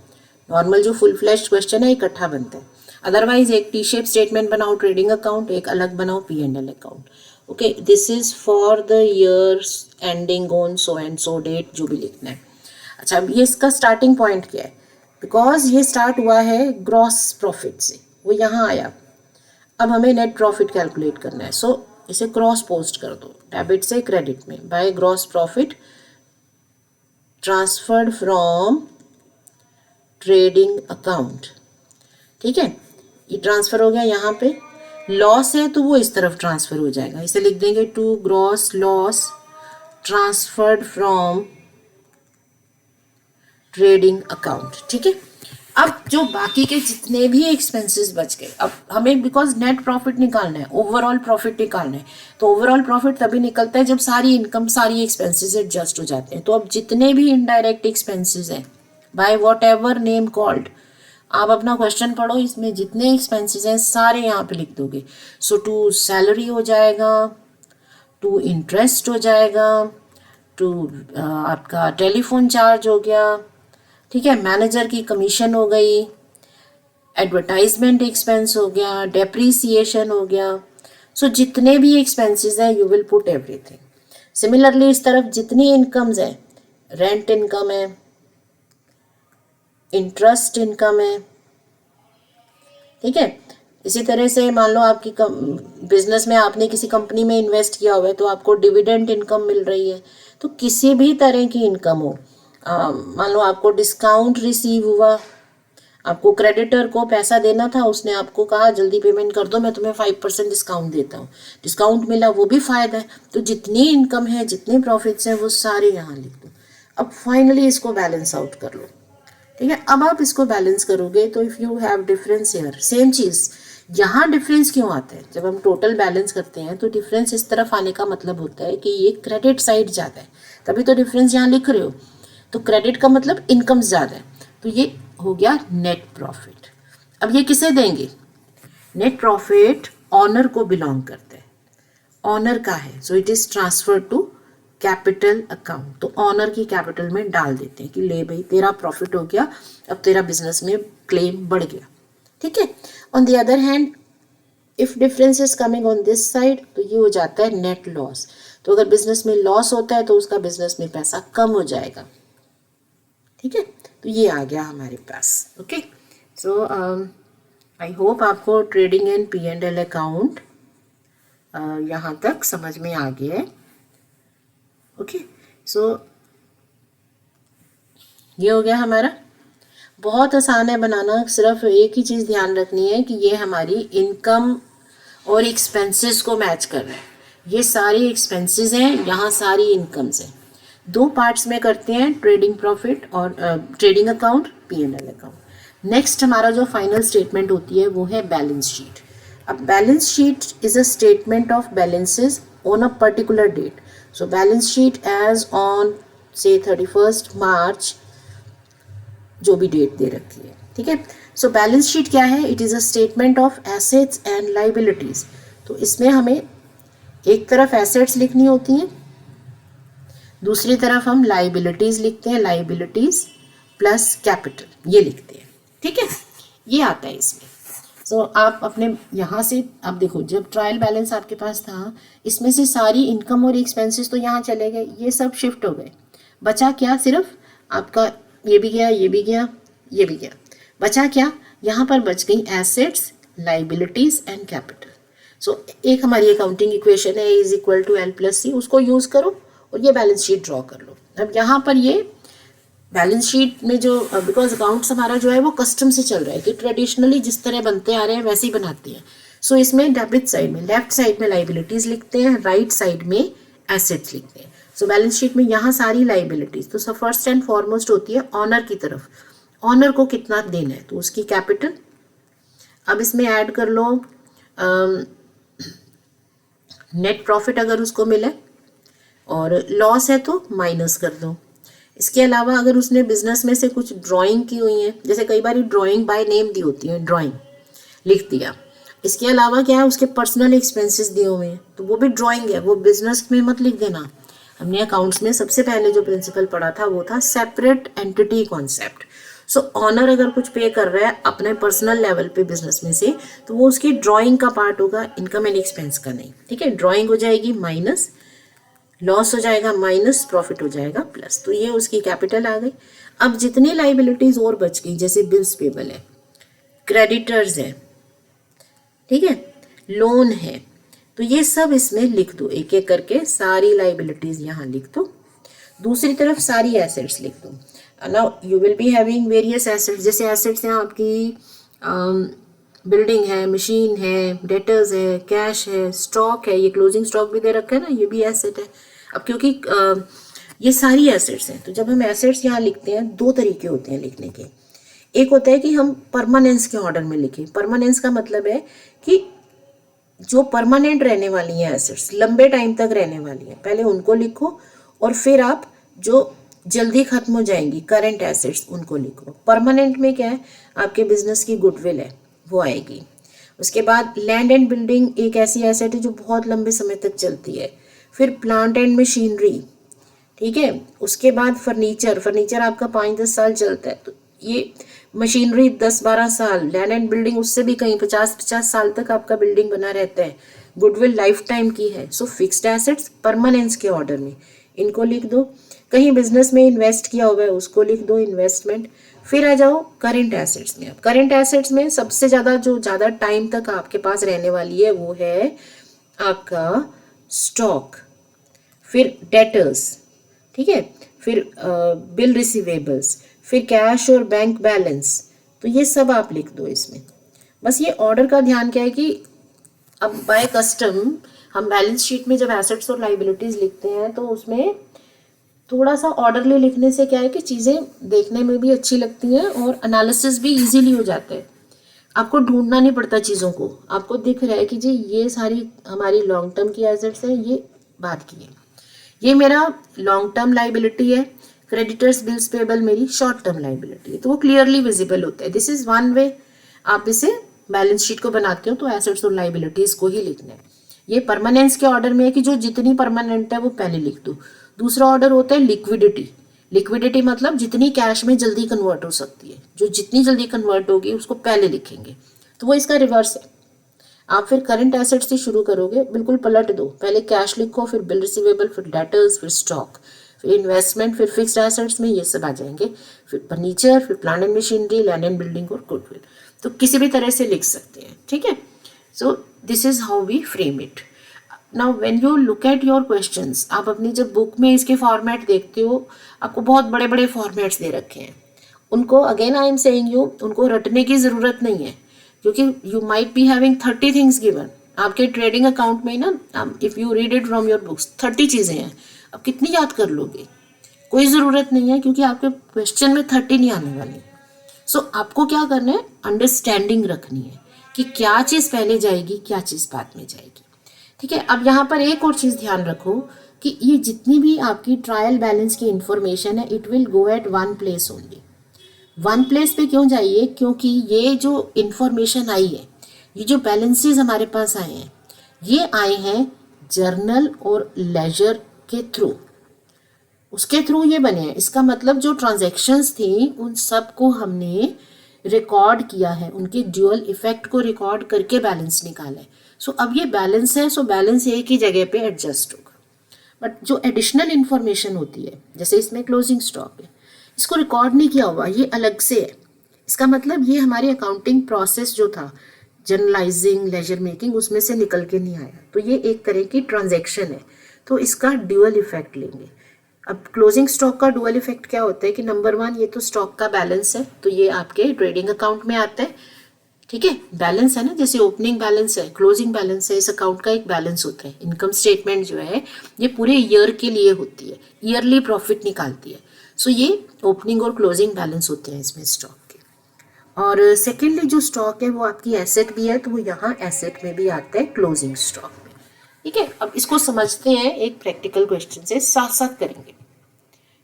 नॉर्मल जो फुल फ्लैश्ड क्वेश्चन है इकट्ठा बनता है, अदरवाइज एक टी शेप स्टेटमेंट बनाओ ट्रेडिंग अकाउंट, एक अलग बनाओ P&L account. Okay, this is for the years ending on so and so date, जो भी लिखना है। अच्छा, अब ये इसका स्टार्टिंग पॉइंट क्या है, बिकॉज ये स्टार्ट हुआ है ग्रॉस प्रॉफिट से, वो यहाँ आया, अब हमें नेट प्रॉफिट कैलकुलेट करना है, सो इसे क्रॉस पोस्ट कर दो, डेबिट से क्रेडिट में, by gross profit transferred from trading account, ठीक है, ये ट्रांसफर हो गया, यहाँ पे लॉस है तो वो इस तरफ ट्रांसफर हो जाएगा, इसे लिख देंगे to gross loss transferred from trading account, ठीक है। अब जो बाकी के जितने भी एक्सपेंसेस बच गए, अब हमें बिकॉज नेट प्रॉफिट निकालना है, ओवरऑल प्रॉफिट निकालना है, तो ओवरऑल प्रॉफिट तभी निकलता है जब सारी इनकम, सारी एक्सपेंसेस एडजस्ट हो जाते हैं। तो अब जितने भी इनडायरेक्ट एक्सपेंसेस हैं, by what ever name called, आप अपना क्वेश्चन पढ़ो, इसमें जितने एक्सपेंसेस हैं सारे यहाँ पे लिख दोगे। सो टू सैलरी हो जाएगा, टू इंटरेस्ट हो जाएगा, टू आपका टेलीफोन चार्ज हो गया, ठीक है, मैनेजर की कमीशन हो गई, एडवर्टाइजमेंट एक्सपेंस हो गया, डेप्रीसिएशन हो गया। सो जितने भी एक्सपेंसेस हैं you will put everything. Similarly इस तरफ जितनी इनकम्स हैं, रेंट इनकम है, इंटरेस्ट इनकम है, ठीक है। इसी तरह से मान लो आपकी बिजनेस में आपने किसी कंपनी में इन्वेस्ट किया हुआ है तो आपको डिविडेंड इनकम मिल रही है। तो किसी भी तरह की इनकम हो, मान लो आपको डिस्काउंट रिसीव हुआ, आपको क्रेडिटर को पैसा देना था, उसने आपको कहा जल्दी पेमेंट कर दो, मैं तुम्हें 5% डिस्काउंट देता हूँ, डिस्काउंट मिला, वो भी फ़ायदा है। तो जितनी इनकम है, जितने प्रॉफिट्स हैं, वो सारे यहाँ लिख दो। अब फाइनली इसको बैलेंस आउट कर लो, ठीक है। अब आप इसको बैलेंस करोगे तो if you have difference here, same चीज़ यहाँ डिफरेंस क्यों आता है, जब हम टोटल बैलेंस करते हैं तो डिफरेंस इस तरफ आने का मतलब होता है कि ये क्रेडिट साइड जाता है, तभी तो डिफरेंस यहाँ लिख रहे हो। तो क्रेडिट का मतलब इनकम ज़्यादा है, तो ये हो गया नेट प्रॉफिट। अब ये किसे देंगे? नेट प्रॉफिट ऑनर को बिलोंग करता है, ऑनर का है, so it is transfer to capital account. तो ऑनर की कैपिटल में डाल देते हैं कि ले भाई तेरा प्रॉफिट हो गया, अब तेरा बिजनेस में क्लेम बढ़ गया, ठीक है। On the other hand if difference is coming on this side, तो ये हो जाता है नेट लॉस। तो अगर बिजनेस में लॉस होता है तो उसका बिजनेस में पैसा कम हो जाएगा, ठीक है। तो ये आ गया हमारे पास। ओके, सो आई होप आपको ट्रेडिंग एंड P&L अकाउंट यहाँ तक समझ में आ गया है। ओके, सो ये हो गया हमारा। बहुत आसान है बनाना, सिर्फ एक ही चीज़ ध्यान रखनी है कि ये हमारी इनकम और एक्सपेंसेस को मैच कर रहा है। ये सारी एक्सपेंसेस हैं, यहाँ सारी इनकम्स हैं। दो पार्ट्स में करते हैं, ट्रेडिंग प्रॉफिट और trading account, P&L account. Next हमारा जो फाइनल स्टेटमेंट होती है वो है बैलेंस शीट। अब balance sheet is a statement of balances on a particular date. So balance sheet as on से 31 मार्च, जो भी डेट दे रखी है, ठीक है। सो बैलेंस शीट क्या है? It is a statement of assets and liabilities. तो इसमें हमें एक तरफ एसेट्स लिखनी होती हैं, दूसरी तरफ हम लाइबिलिटीज़ लिखते हैं, लाइबिलिटीज़ प्लस कैपिटल ये लिखते हैं, ठीक है। ये आता है इसमें। सो आप अपने यहाँ से, आप देखो जब ट्रायल बैलेंस आपके पास था, इसमें से सारी इनकम और एक्सपेंसेस तो यहाँ चले गए, ये सब शिफ्ट हो गए। बचा क्या? सिर्फ आपका ये भी गया, ये भी गया, ये भी गया। बचा क्या? यहाँ पर बच गई assets, liabilities and capital. So एक हमारी अकाउंटिंग इक्वेशन है, is equal to L + C, उसको यूज़ करो और ये बैलेंस शीट ड्रॉ कर लो। अब यहाँ पर ये बैलेंस शीट में जो, बिकॉज अकाउंट्स हमारा जो है वो कस्टम से चल रहा है कि ट्रेडिशनली जिस तरह बनते आ रहे हैं वैसे ही बनाते हैं। सो इसमें डेबिट साइड में, लेफ्ट साइड में लाइबिलिटीज़ लिखते हैं, राइट साइड में एसेट्स लिखते हैं। सो बैलेंस शीट में यहाँ सारी लाइबिलिटीज़, तो सब फर्स्ट एंड फॉरमोस्ट होती है ऑनर की तरफ। ऑनर को कितना देना है तो उसकी कैपिटल। अब इसमें ऐड कर लो नेट प्रॉफिट अगर उसको मिले, और लॉस है तो माइनस कर दो। इसके अलावा अगर उसने बिजनेस में से कुछ ड्राइंग की हुई है, जैसे कई बार ड्राइंग बाय नेम दी होती है, ड्राइंग लिख दिया। इसके अलावा क्या है, उसके पर्सनल एक्सपेंसेस दिए हुए हैं, तो वो भी ड्राइंग है, वो बिजनेस में मत लिख देना। हमने अकाउंट्स में सबसे पहले जो प्रिंसिपल पढ़ा था वो था सेपरेट एंटिटी कॉन्सेप्ट। सो ऑनर अगर कुछ पे कर रहा है अपने पर्सनल लेवल पे बिजनेस में से, तो वो उसकी ड्राइंग का पार्ट होगा, इनकम एंड एक्सपेंस का नहीं, ठीक है। ड्राइंग हो जाएगी माइनस, लॉस हो जाएगा माइनस, प्रॉफिट हो जाएगा प्लस, तो ये उसकी कैपिटल आ गई। अब जितनी लाइबिलिटीज और बच गई, जैसे बिल्स पेबल है, क्रेडिटर्स है, ठीक है, लोन है, तो ये सब इसमें लिख दो, एक एक करके सारी लाइबिलिटीज यहाँ लिख दो। दूसरी तरफ सारी एसेट्स लिख दो। Now you will be having various assets, जैसे एसेट्स हैं आपकी बिल्डिंग है, मशीन है, डेटर्स है, कैश है, स्टॉक है, ये क्लोजिंग स्टॉक भी दे रखा है ना, ये भी एसेट है। अब क्योंकि ये सारी एसेट्स हैं, तो जब हम एसेट्स यहाँ लिखते हैं, दो तरीके होते हैं लिखने के। एक होता है कि हम परमानेंस के ऑर्डर में लिखें। परमानेंस का मतलब है कि जो परमानेंट रहने वाली हैं एसेट्स, लंबे टाइम तक रहने वाली हैं, पहले उनको लिखो, और फिर आप जो जल्दी खत्म हो जाएंगी करंट एसेट्स उनको लिखो। परमानेंट में क्या है, आपके बिजनेस की गुडविल है वो आएगी। उसके बाद लैंड एंड बिल्डिंग एक ऐसी एसेट है जो बहुत लंबे समय तक चलती है। फिर प्लांट एंड मशीनरी, ठीक है। उसके बाद फर्नीचर आपका 5-10 साल चलता है, तो ये मशीनरी 10-12 साल, लैंड एंड बिल्डिंग उससे भी कहीं 50-50 साल तक आपका बिल्डिंग बना रहता है, गुडविल लाइफ टाइम की है। सो फिक्स्ड एसेट्स परमानेंस के ऑर्डर में इनको लिख दो। कहीं बिजनेस में इन्वेस्ट किया हुआ है उसको लिख दो, इन्वेस्टमेंट। फिर आ जाओ करंट एसेट्स में। अब करंट एसेट्स में सबसे ज़्यादा जो ज़्यादा टाइम तक आपके पास रहने वाली है वो है आपका स्टॉक, फिर डेटर्स, ठीक है, फिर बिल रिसीवेबल्स, फिर कैश और बैंक बैलेंस, तो ये सब आप लिख दो इसमें। बस ये ऑर्डर का ध्यान क्या है कि अब बाय कस्टम हम बैलेंस शीट में जब एसेट्स और लाइबिलिटीज लिखते हैं तो उसमें थोड़ा सा ऑर्डरली लिखने से क्या है कि चीज़ें देखने में भी अच्छी लगती हैं और एनालिसिस भी इजीली हो जाता है। आपको ढूंढना नहीं पड़ता चीज़ों को, आपको दिख रहा है कि जी ये सारी हमारी लॉन्ग टर्म की एसेट्स हैं, ये बात की है, ये मेरा लॉन्ग टर्म लाइबिलिटी है, क्रेडिटर्स बिल्स पेबल मेरी शॉर्ट टर्म लाइबिलिटी है, तो वो क्लियरली विजिबल होता है। दिस इज वन वे आप इसे बैलेंस शीट को बनाते हो, तो एसेट्स और लाइबिलिटीज को ही लिखना है। ये परमानेंस के ऑर्डर में है कि जो जितनी परमानेंट है वो पहले लिख दो। दूसरा ऑर्डर होता है लिक्विडिटी। लिक्विडिटी मतलब जितनी कैश में जल्दी कन्वर्ट हो सकती है, जो जितनी जल्दी कन्वर्ट होगी उसको पहले लिखेंगे, तो वो इसका रिवर्स है। आप फिर करंट एसेट से शुरू करोगे, बिल्कुल पलट दो, पहले कैश लिखो, फिर बिल रिसीवेबल, फिर डेटर्स, फिर स्टॉक, फिर इन्वेस्टमेंट, फिर फिक्स्ड एसेट्स में ये सब आ जाएंगे, फिर फर्नीचर, फिर plant and machinery, land and building और गुडविल। तो किसी भी तरह से लिख सकते हैं, ठीक है। So this is how we frame it. Now when you look at your questions, आप अपनी जब बुक में इसके फॉर्मेट देखते हो, आपको बहुत बड़े बड़े फॉर्मेट्स दे रखे हैं। उनको again I am saying you, उनको रटने की ज़रूरत नहीं है, क्योंकि you might be having 30 things given. आपके ट्रेडिंग अकाउंट में ना, if you read it from your books, 30 चीज़ें हैं, अब कितनी याद कर लोगे? कोई ज़रूरत नहीं है, क्योंकि आपके क्वेश्चन में 30 नहीं आने वाली। सो आपको क्या करना है, अंडरस्टैंडिंग रखनी है कि क्या चीज़ पहले जाएगी, क्या चीज़ बाद में जाएगी, ठीक है। अब यहाँ पर एक और चीज़ ध्यान रखो कि ये जितनी भी आपकी ट्रायल बैलेंस की इंफॉर्मेशन है, it will go at one place only. One place पे क्यों जाइए? क्योंकि ये जो इंफॉर्मेशन आई है, ये जो बैलेंसेस हमारे पास आए हैं, ये आए हैं जर्नल और लेजर के थ्रू, उसके थ्रू ये बने हैं। इसका मतलब जो ट्रांजैक्शंस थी उन सब को हमने रिकॉर्ड किया है, उनके ड्यूअल इफेक्ट को रिकॉर्ड करके बैलेंस निकाला है। सो अब ये बैलेंस है, सो बैलेंस एक ही जगह पे एडजस्ट होगा। बट जो एडिशनल इंफॉर्मेशन होती है, जैसे इसमें क्लोजिंग स्टॉक है, इसको रिकॉर्ड नहीं किया हुआ, ये अलग से है। इसका मतलब ये हमारी अकाउंटिंग प्रोसेस जो था, जर्नलाइजिंग, लेजर मेकिंग, उसमें से निकल के नहीं आया, तो ये एक तरह की ट्रांजैक्शन है, तो इसका ड्यूअल इफेक्ट लेंगे। अब क्लोजिंग स्टॉक का डुअल इफेक्ट क्या होता है कि नंबर 1, ये तो स्टॉक का बैलेंस है, तो ये आपके ट्रेडिंग अकाउंट में आता है, ठीक है। बैलेंस है ना, जैसे ओपनिंग बैलेंस है, क्लोजिंग बैलेंस है, इस अकाउंट का एक बैलेंस होता है। इनकम स्टेटमेंट जो है ये पूरे ईयर के लिए होती है, ईयरली प्रॉफिट निकालती है। सो ये ओपनिंग और क्लोजिंग बैलेंस होते हैं इसमें स्टॉक के। और सेकेंडली जो स्टॉक है वो आपकी एसेट भी है, तो वो यहाँ एसेट में भी आता है, क्लोजिंग स्टॉक में, ठीक है। अब इसको समझते हैं एक प्रैक्टिकल क्वेश्चन से, साथ साथ करेंगे,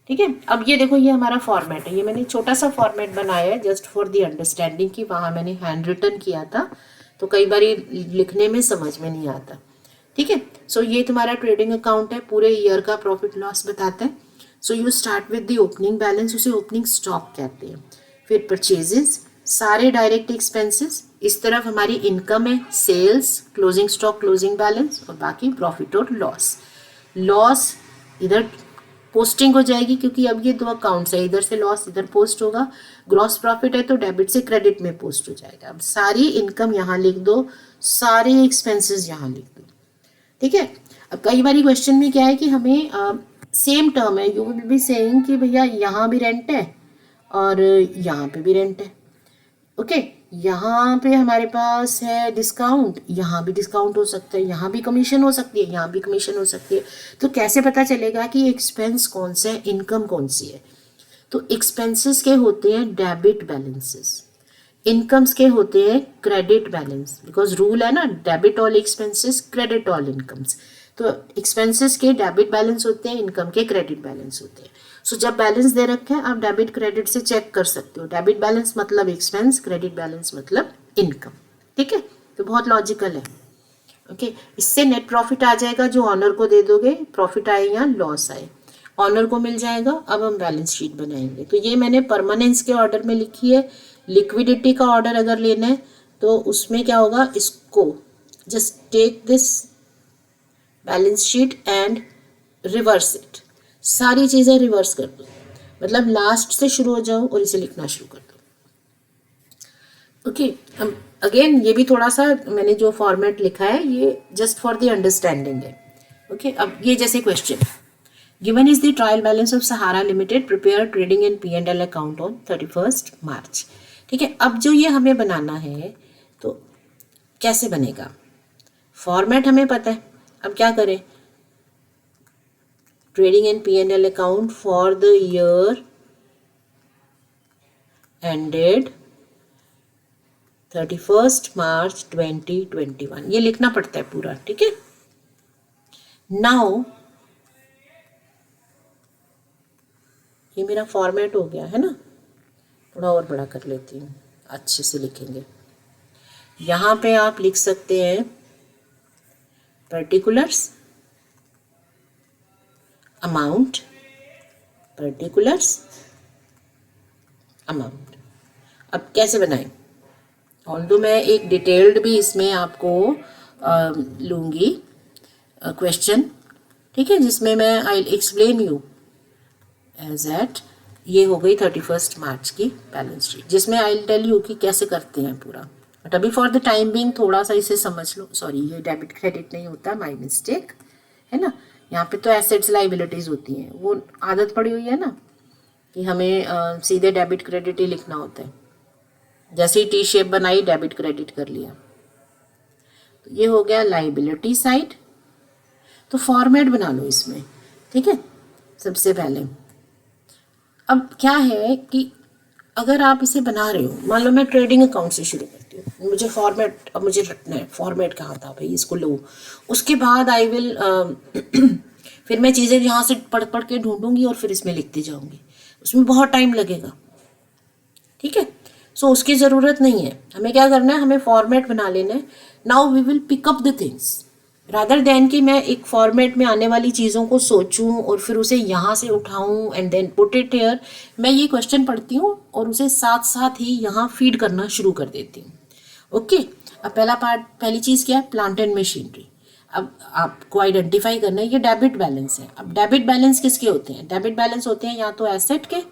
ठीक है। अब ये देखो, ये हमारा फॉर्मेट है, ये मैंने छोटा सा फॉर्मेट बनाया है जस्ट फॉर दी अंडरस्टैंडिंग की, वहाँ मैंने हैंड रिटन किया था, तो कई बार लिखने में समझ में नहीं आता, ठीक है। सो ये तुम्हारा ट्रेडिंग अकाउंट है, पूरे ईयर का प्रॉफिट लॉस बताता है। So you start with the opening balance, उसे ओपनिंग स्टॉक कहते हैं। फिर परचेजेस, सारे डायरेक्ट एक्सपेंसेस, इस तरफ हमारी इनकम है, sales, closing stock, closing balance, और बाकी प्रॉफिट और लॉस। लॉस इधर पोस्टिंग हो जाएगी, क्योंकि अब ये 2 अकाउंट्स है, इधर से लॉस इधर पोस्ट होगा। ग्रॉस प्रॉफिट है तो डेबिट से क्रेडिट में पोस्ट हो जाएगा। अब सारी इनकम यहाँ लिख दो, सारे एक्सपेंसेस यहाँ लिख दो, ठीक है। अब कई बार क्वेश्चन में क्या है कि हमें सेम टर्म है, यू विल बी सेइंग कि भैया यहाँ भी रेंट है और यहाँ पे भी रेंट है, ओके। यहाँ पे हमारे पास है डिस्काउंट, यहाँ भी डिस्काउंट हो सकता है, यहाँ भी कमीशन हो सकती है, यहाँ भी कमीशन हो सकती है। तो कैसे पता चलेगा कि एक्सपेंस कौन सा है, इनकम कौन सी है? तो एक्सपेंसेस के होते हैं डेबिट बैलेंसेस, इनकम्स के होते हैं क्रेडिट बैलेंस, बिकॉज रूल है ना, debit all expenses, credit all incomes. तो एक्सपेंसेस के डेबिट बैलेंस होते हैं, इनकम के क्रेडिट बैलेंस होते हैं। सो जब बैलेंस दे रखे हैं, आप डेबिट क्रेडिट से चेक कर सकते हो। डेबिट बैलेंस मतलब एक्सपेंस, क्रेडिट बैलेंस मतलब इनकम, ठीक है। तो बहुत लॉजिकल है, ओके। इससे नेट प्रॉफिट आ जाएगा जो ऑनर को दे दोगे, प्रॉफिट आए या लॉस आए, ऑनर को मिल जाएगा। अब हम बैलेंस शीट बनाएंगे, तो ये मैंने परमानेंस के ऑर्डर में लिखी है। लिक्विडिटी का ऑर्डर अगर लेना है तो उसमें क्या होगा, इसको just take this balance sheet and reverse it, सारी चीज़ें रिवर्स कर दो, मतलब लास्ट से शुरू हो जाओ और इसे लिखना शुरू कर दो, ओके। अगेन ये भी थोड़ा सा मैंने जो फॉर्मेट लिखा है ये जस्ट फॉर द अंडरस्टैंडिंग है, ओके। अब ये जैसे question, given is the trial balance of Sahara limited, prepare trading and P&L account on 31 मार्च, ठीक है। अब जो ये हमें बनाना है तो कैसे बनेगा, फॉर्मेट हमें पता है। अब क्या करें, trading and P&L account for the year ended 31 मार्च 2021, ये लिखना पड़ता है पूरा, ठीक है। नाउ ये मेरा फॉर्मेट हो गया है ना, थोड़ा और बड़ा कर लेती हूँ, अच्छे से लिखेंगे। यहाँ पे आप लिख सकते हैं पर्टिकुलर्स, अमाउंट, पर्टिकुलर्स, अमाउंट। अब कैसे बनाएं? ऑल्दो मैं एक डिटेल्ड भी इसमें आपको लूँगी क्वेश्चन, ठीक है, जिसमें मैं I explain you as at. ये हो गई 31 मार्च की बैलेंस शीट, जिसमें आई टेल यू कि कैसे करते हैं पूरा। बट अभी फॉर द टाइम बिंग थोड़ा सा इसे समझ लो। सॉरी, ये डेबिट क्रेडिट नहीं होता, माय मिस्टेक है ना। यहाँ पे तो एसेट्स लाइबिलिटीज़ होती हैं, वो आदत पड़ी हुई है ना कि हमें सीधे डेबिट क्रेडिट ही लिखना होता है। जैसे ही टी शेप बनाई, डेबिट क्रेडिट कर लिया। तो ये हो गया लाइबिलिटी साइड। तो फॉर्मेट बना लो इसमें, ठीक है। सबसे पहले अब क्या है कि अगर आप इसे बना रहे हो, मान लो मैं ट्रेडिंग अकाउंट से शुरू करती हूँ, मुझे फॉर्मेट, अब मुझे रटना है फॉर्मेट कहाँ था भाई, इसको लो। उसके बाद आई विल फिर मैं चीज़ें यहाँ से पढ़ पढ़ के ढूंढूंगी और फिर इसमें लिखती जाऊंगी, उसमें बहुत टाइम लगेगा, ठीक है। सो उसकी ज़रूरत नहीं है। हमें क्या करना है, हमें फॉर्मेट बना लेना है। Now we will pick up the things rather than कि मैं एक फॉर्मेट में आने वाली चीज़ों को सोचूं और फिर उसे यहाँ से उठाऊं and then put it here. मैं ये क्वेश्चन पढ़ती हूँ और उसे साथ साथ ही यहाँ फीड करना शुरू कर देती हूँ। ओके, अब पहला पार्ट, पहली चीज़ क्या है, प्लांट एंड मशीनरी। अब आपको आइडेंटिफाई करना है, ये डेबिट बैलेंस है। अब डेबिट बैलेंस किसके होते हैं? डेबिट बैलेंस होते हैं या तो एसेट के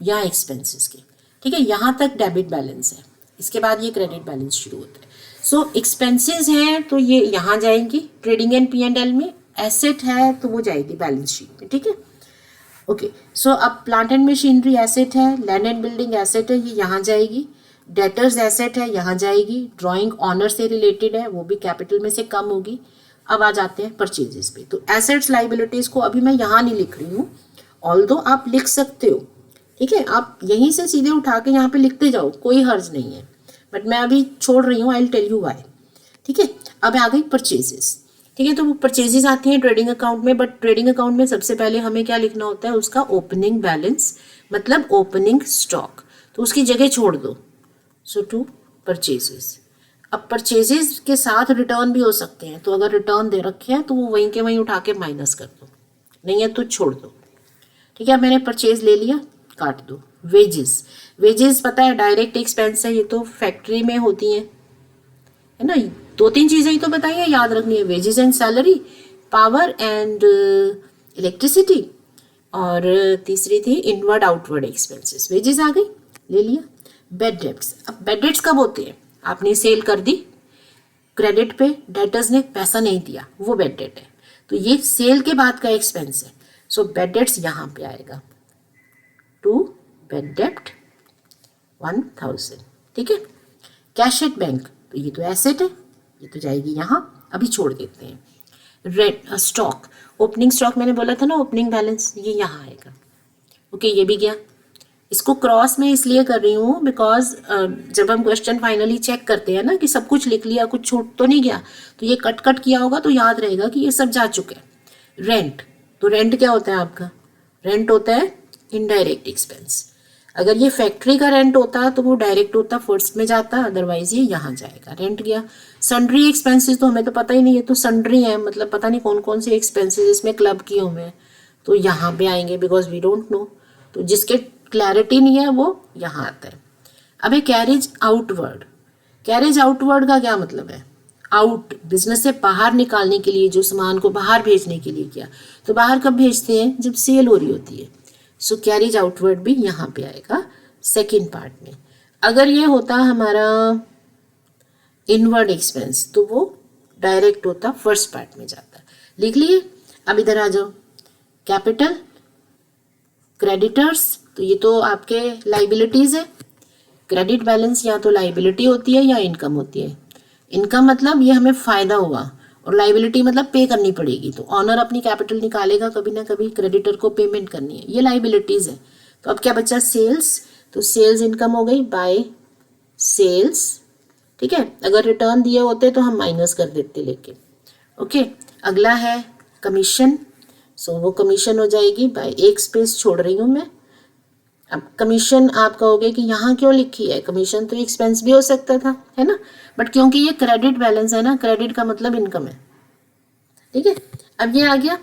या एक्सपेंसेस के, ठीक है। यहाँ तक डेबिट बैलेंस है, इसके बाद ये क्रेडिट बैलेंस शुरू होता है। सो एक्सपेंसेस हैं तो ये यहाँ जाएंगी ट्रेडिंग एंड P&L में, एसेट है तो वो जाएगी बैलेंस शीट में, ठीक है। ओके, सो अब प्लांट एंड मशीनरी एसेट है, लैंड एंड बिल्डिंग एसेट है, ये यहाँ जाएगी। डेटर्स एसेट है, यहाँ जाएगी। ड्राइंग ऑनर से रिलेटेड है, वो भी कैपिटल में से कम होगी। अब आ जाते हैं परचेजेस पे। तो एसेट्स लाइबिलिटीज को अभी मैं यहाँ नहीं लिख रही हूँ, ऑल्दो आप लिख सकते हो, ठीक है। आप यहीं से सीधे उठा के यहाँ पे लिखते जाओ, कोई हर्ज नहीं है, बट मैं अभी छोड़ रही हूँ, I will tell you why, ठीक है। अब आ गई परचेजेस, ठीक है। तो वो परचेजेस आती हैं ट्रेडिंग अकाउंट में, बट ट्रेडिंग अकाउंट में सबसे पहले हमें क्या लिखना होता है, उसका ओपनिंग बैलेंस, मतलब ओपनिंग स्टॉक। तो उसकी जगह छोड़ दो, सो टू परचेजेस। अब परचेजेस के साथ रिटर्न भी हो सकते हैं, तो अगर रिटर्न दे रखे हैं तो वो वहीं के वहीं उठा के माइनस कर दो, नहीं है तो छोड़ दो, ठीक है। अब मैंने परचेज ले लिया, काट दो। वेजेस, वेजेस पता है डायरेक्ट एक्सपेंस है, ये तो फैक्ट्री में होती है ना। 2-3 चीज़ें ही तो बताई है, याद रखनी है, wages and salary, power and electricity, और तीसरी थी इनवर्ड आउटवर्ड एक्सपेंसेस। वेजेस आ गई, ले लिया। बेड डेट्स, अब बेड डेट्स कब होते हैं, आपने सेल कर दी क्रेडिट पे, डेटर्स ने पैसा नहीं दिया, वो बेड डेट है, तो ये सेल के बाद का एक्सपेंस है। सो बेड डेट्स यहाँ पे आएगा, टू बेड डेट 1000, ठीक है। कैश एट बैंक, तो ये तो एसेट है, ये तो जाएगी यहाँ, अभी छोड़ देते हैं। रेड स्टॉक, ओपनिंग स्टॉक मैंने बोला था ना, ओपनिंग बैलेंस, ये यहाँ आएगा। ओके, ये भी गया। इसको क्रॉस में इसलिए कर रही हूँ बिकॉज जब हम क्वेश्चन फाइनली चेक करते हैं ना कि सब कुछ लिख लिया, कुछ छूट तो नहीं गया, तो ये कट कट किया होगा तो याद रहेगा कि ये सब जा चुके हैं। रेंट, तो रेंट क्या होता है आपका, रेंट होता है इनडायरेक्ट एक्सपेंस। अगर ये फैक्ट्री का रेंट होता तो वो डायरेक्ट होता, फर्स्ट में जाता, अदरवाइज ये यहाँ जाएगा, रेंट गया। सन्ड्री एक्सपेंसेस तो हमें तो पता ही नहीं है, तो सन्ड्री है मतलब पता नहीं कौन कौन से एक्सपेंसेस इसमें क्लब किए हुए हैं, तो यहाँ पे आएंगे बिकॉज वी डोंट नो, तो जिसके क्लैरिटी नहीं है वो यहाँ आता है। अब कैरेज आउटवर्ड, कैरेज आउटवर्ड का क्या मतलब है, आउट बिजनेस से बाहर निकालने के लिए, जो सामान को बाहर भेजने के लिए किया, तो बाहर कब भेजते हैं, जब सेल हो रही होती है। सो कैरेज आउटवर्ड भी यहाँ पे आएगा सेकेंड पार्ट में। अगर ये होता हमारा इनवर्ड एक्सपेंस तो वो डायरेक्ट होता, फर्स्ट पार्ट में जाता। लिख लिए। अब इधर आ जाओ, कैपिटल, क्रेडिटर्स, तो ये तो आपके लाइबिलिटीज है। क्रेडिट बैलेंस या तो लाइबिलिटी होती है या इनकम होती है। इनकम मतलब ये हमें फायदा हुआ, और लाइबिलिटी मतलब पे करनी पड़ेगी, तो ऑनर अपनी कैपिटल निकालेगा कभी ना कभी, क्रेडिटर को पेमेंट करनी है, ये लाइबिलिटीज है। तो अब क्या बचा, सेल्स, तो सेल्स इनकम हो गई बाय सेल्स, ठीक है। अगर रिटर्न दिए होते तो हम माइनस कर देते लेके। ओके, अगला है कमीशन, सो वो कमीशन हो जाएगी बाय, एक स्पेस छोड़ रही हूँ मैं, अब कमीशन आप कहोगे कि यहाँ क्यों लिखी है, कमीशन तो एक्सपेंस भी हो सकता था, है ना, बट क्योंकि ये क्रेडिट बैलेंस है ना, क्रेडिट का मतलब इनकम है, ठीक है। अब ये आ गया,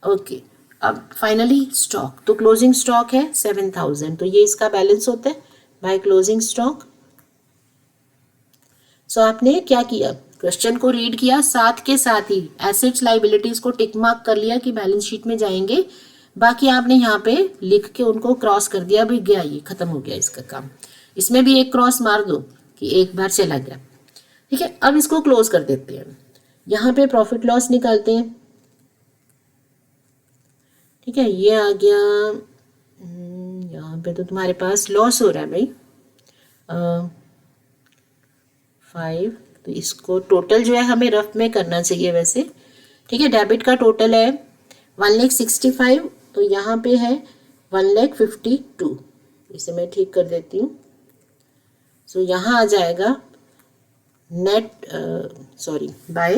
ओके। अब फाइनली स्टॉक, तो क्लोजिंग स्टॉक है 7000, तो ये इसका बैलेंस होता है बाय क्लोजिंग स्टॉक। सो आपने क्या किया, क्वेश्चन को रीड किया, साथ के साथ ही एसेट्स लाइबिलिटीज को टिक मार्क कर लिया कि बैलेंस शीट में जाएंगे, बाकी आपने यहाँ पे लिख के उनको क्रॉस कर दिया, भाई गया, ये खत्म हो गया इसका काम। इसमें भी एक क्रॉस मार दो कि एक बार चला गया, ठीक है। अब इसको क्लोज कर देते हैं, यहाँ पे प्रॉफिट लॉस निकालते हैं, ठीक है। ये आ गया, यहाँ पे तो तुम्हारे पास लॉस हो रहा है भाई 5, तो इसको टोटल जो है हमें रफ में करना चाहिए वैसे, ठीक है। डेबिट का टोटल है 1,65,000, तो यहाँ पे है 1,52,000, इसे मैं ठीक कर देती हूँ। सो यहाँ आ जाएगा नेट बाय,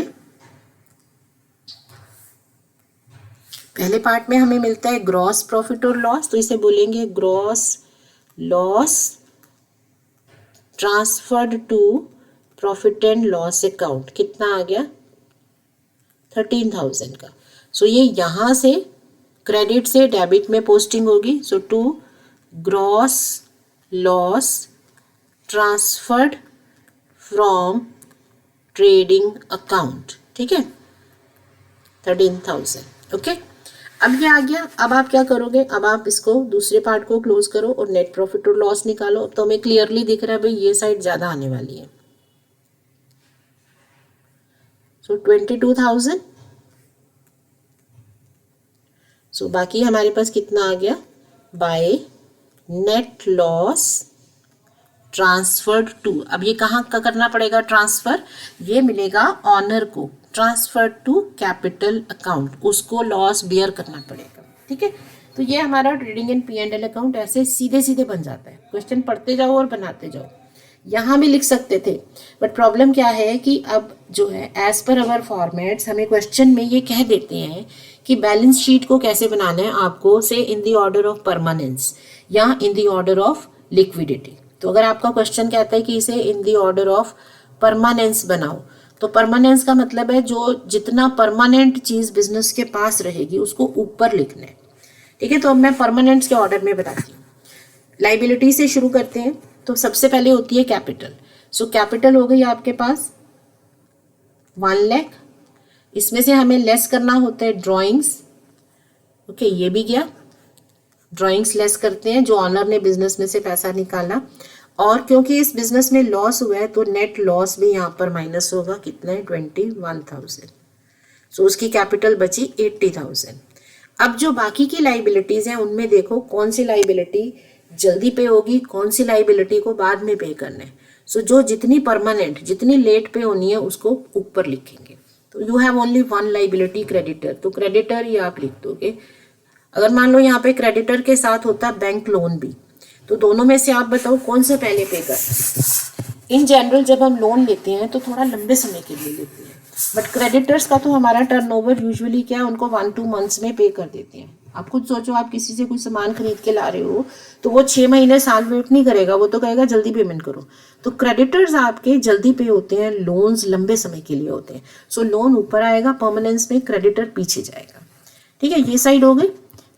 पहले पार्ट में हमें मिलता है ग्रॉस प्रॉफिट और लॉस, तो इसे बोलेंगे gross loss transferred to profit and loss account, कितना आ गया 13,000 का। सो ये यहाँ से क्रेडिट से डेबिट में पोस्टिंग होगी, so to gross loss transferred from trading account, ठीक है 13,000, ओके। अब ये आ गया, अब आप क्या करोगे, अब आप इसको दूसरे पार्ट को क्लोज करो और नेट प्रॉफिट और लॉस निकालो। अब तो हमें क्लियरली दिख रहा है भाई ये साइड ज्यादा आने वाली है, सो 22,000। सो बाकी हमारे पास कितना आ गया, by net loss transferred to, अब ये कहाँ का करना पड़ेगा ट्रांसफर, ये मिलेगा ऑनर को, ट्रांसफर टू कैपिटल अकाउंट, उसको लॉस बियर करना पड़ेगा, ठीक है। तो ये हमारा ट्रेडिंग एंड P&L अकाउंट ऐसे सीधे सीधे बन जाता है, क्वेश्चन पढ़ते जाओ और बनाते जाओ। यहाँ भी लिख सकते थे, बट प्रॉब्लम क्या है कि अब जो है एज पर अवर फॉर्मेट्स हमें क्वेश्चन में ये कह देते हैं कि बैलेंस शीट को कैसे बनाना है आपको, से in the order of permanence या in the order of liquidity. तो अगर आपका क्वेश्चन कहता है कि इसे in the order of permanence बनाओ, तो परमानेंस का मतलब है जो जितना परमानेंट चीज बिजनेस के पास रहेगी उसको ऊपर लिखना है, ठीक है। तो अब मैं परमानेंट्स के ऑर्डर में बताती हूँ। लाइबिलिटी से शुरू करते हैं, तो सबसे पहले होती है कैपिटल। सो कैपिटल हो गई आपके पास 1 लाख, इसमें से हमें लेस करना होता है ड्राइंग्स, ओके ये भी गया, ड्राइंग्स लेस करते हैं जो ऑनर ने बिजनेस में से पैसा निकाला, और क्योंकि इस बिजनेस में लॉस हुआ है तो नेट लॉस भी यहाँ पर माइनस होगा, कितना है 21,000। सो उसकी कैपिटल बची 80,000। अब जो बाकी की लाइबिलिटीज हैं उनमें देखो कौन सी लाइबिलिटी जल्दी पे होगी, कौन सी लाइबिलिटी को बाद में पे करना है। सो जो जितनी परमानेंट, जितनी लेट पे होनी है उसको ऊपर लिखेंगे। तो you have only 1 liability creditor, तो क्रेडिटर ये आप लिख दोगे। अगर मान लो यहाँ पे क्रेडिटर के साथ होता बैंक लोन भी, तो दोनों में से आप बताओ कौन सा पहले पे कर। इन जनरल जब हम लोन लेते हैं तो थोड़ा लंबे समय के लिए लेते हैं, बट क्रेडिटर्स का तो हमारा टर्नओवर यूजुअली क्या है, उनको 1-2 मंथ्स में पे कर देते हैं। आप खुद सोचो, आप किसी से कोई सामान खरीद के ला रहे हो तो वो 6 महीने साल वेट नहीं करेगा, वो तो कहेगा जल्दी पेमेंट करो। तो क्रेडिटर्स आपके जल्दी पे होते हैं, लोन्स लंबे समय के लिए होते हैं। सो लोन ऊपर आएगा परमानेंस में, क्रेडिटर पीछे जाएगा, ठीक है। ये साइड हो गई।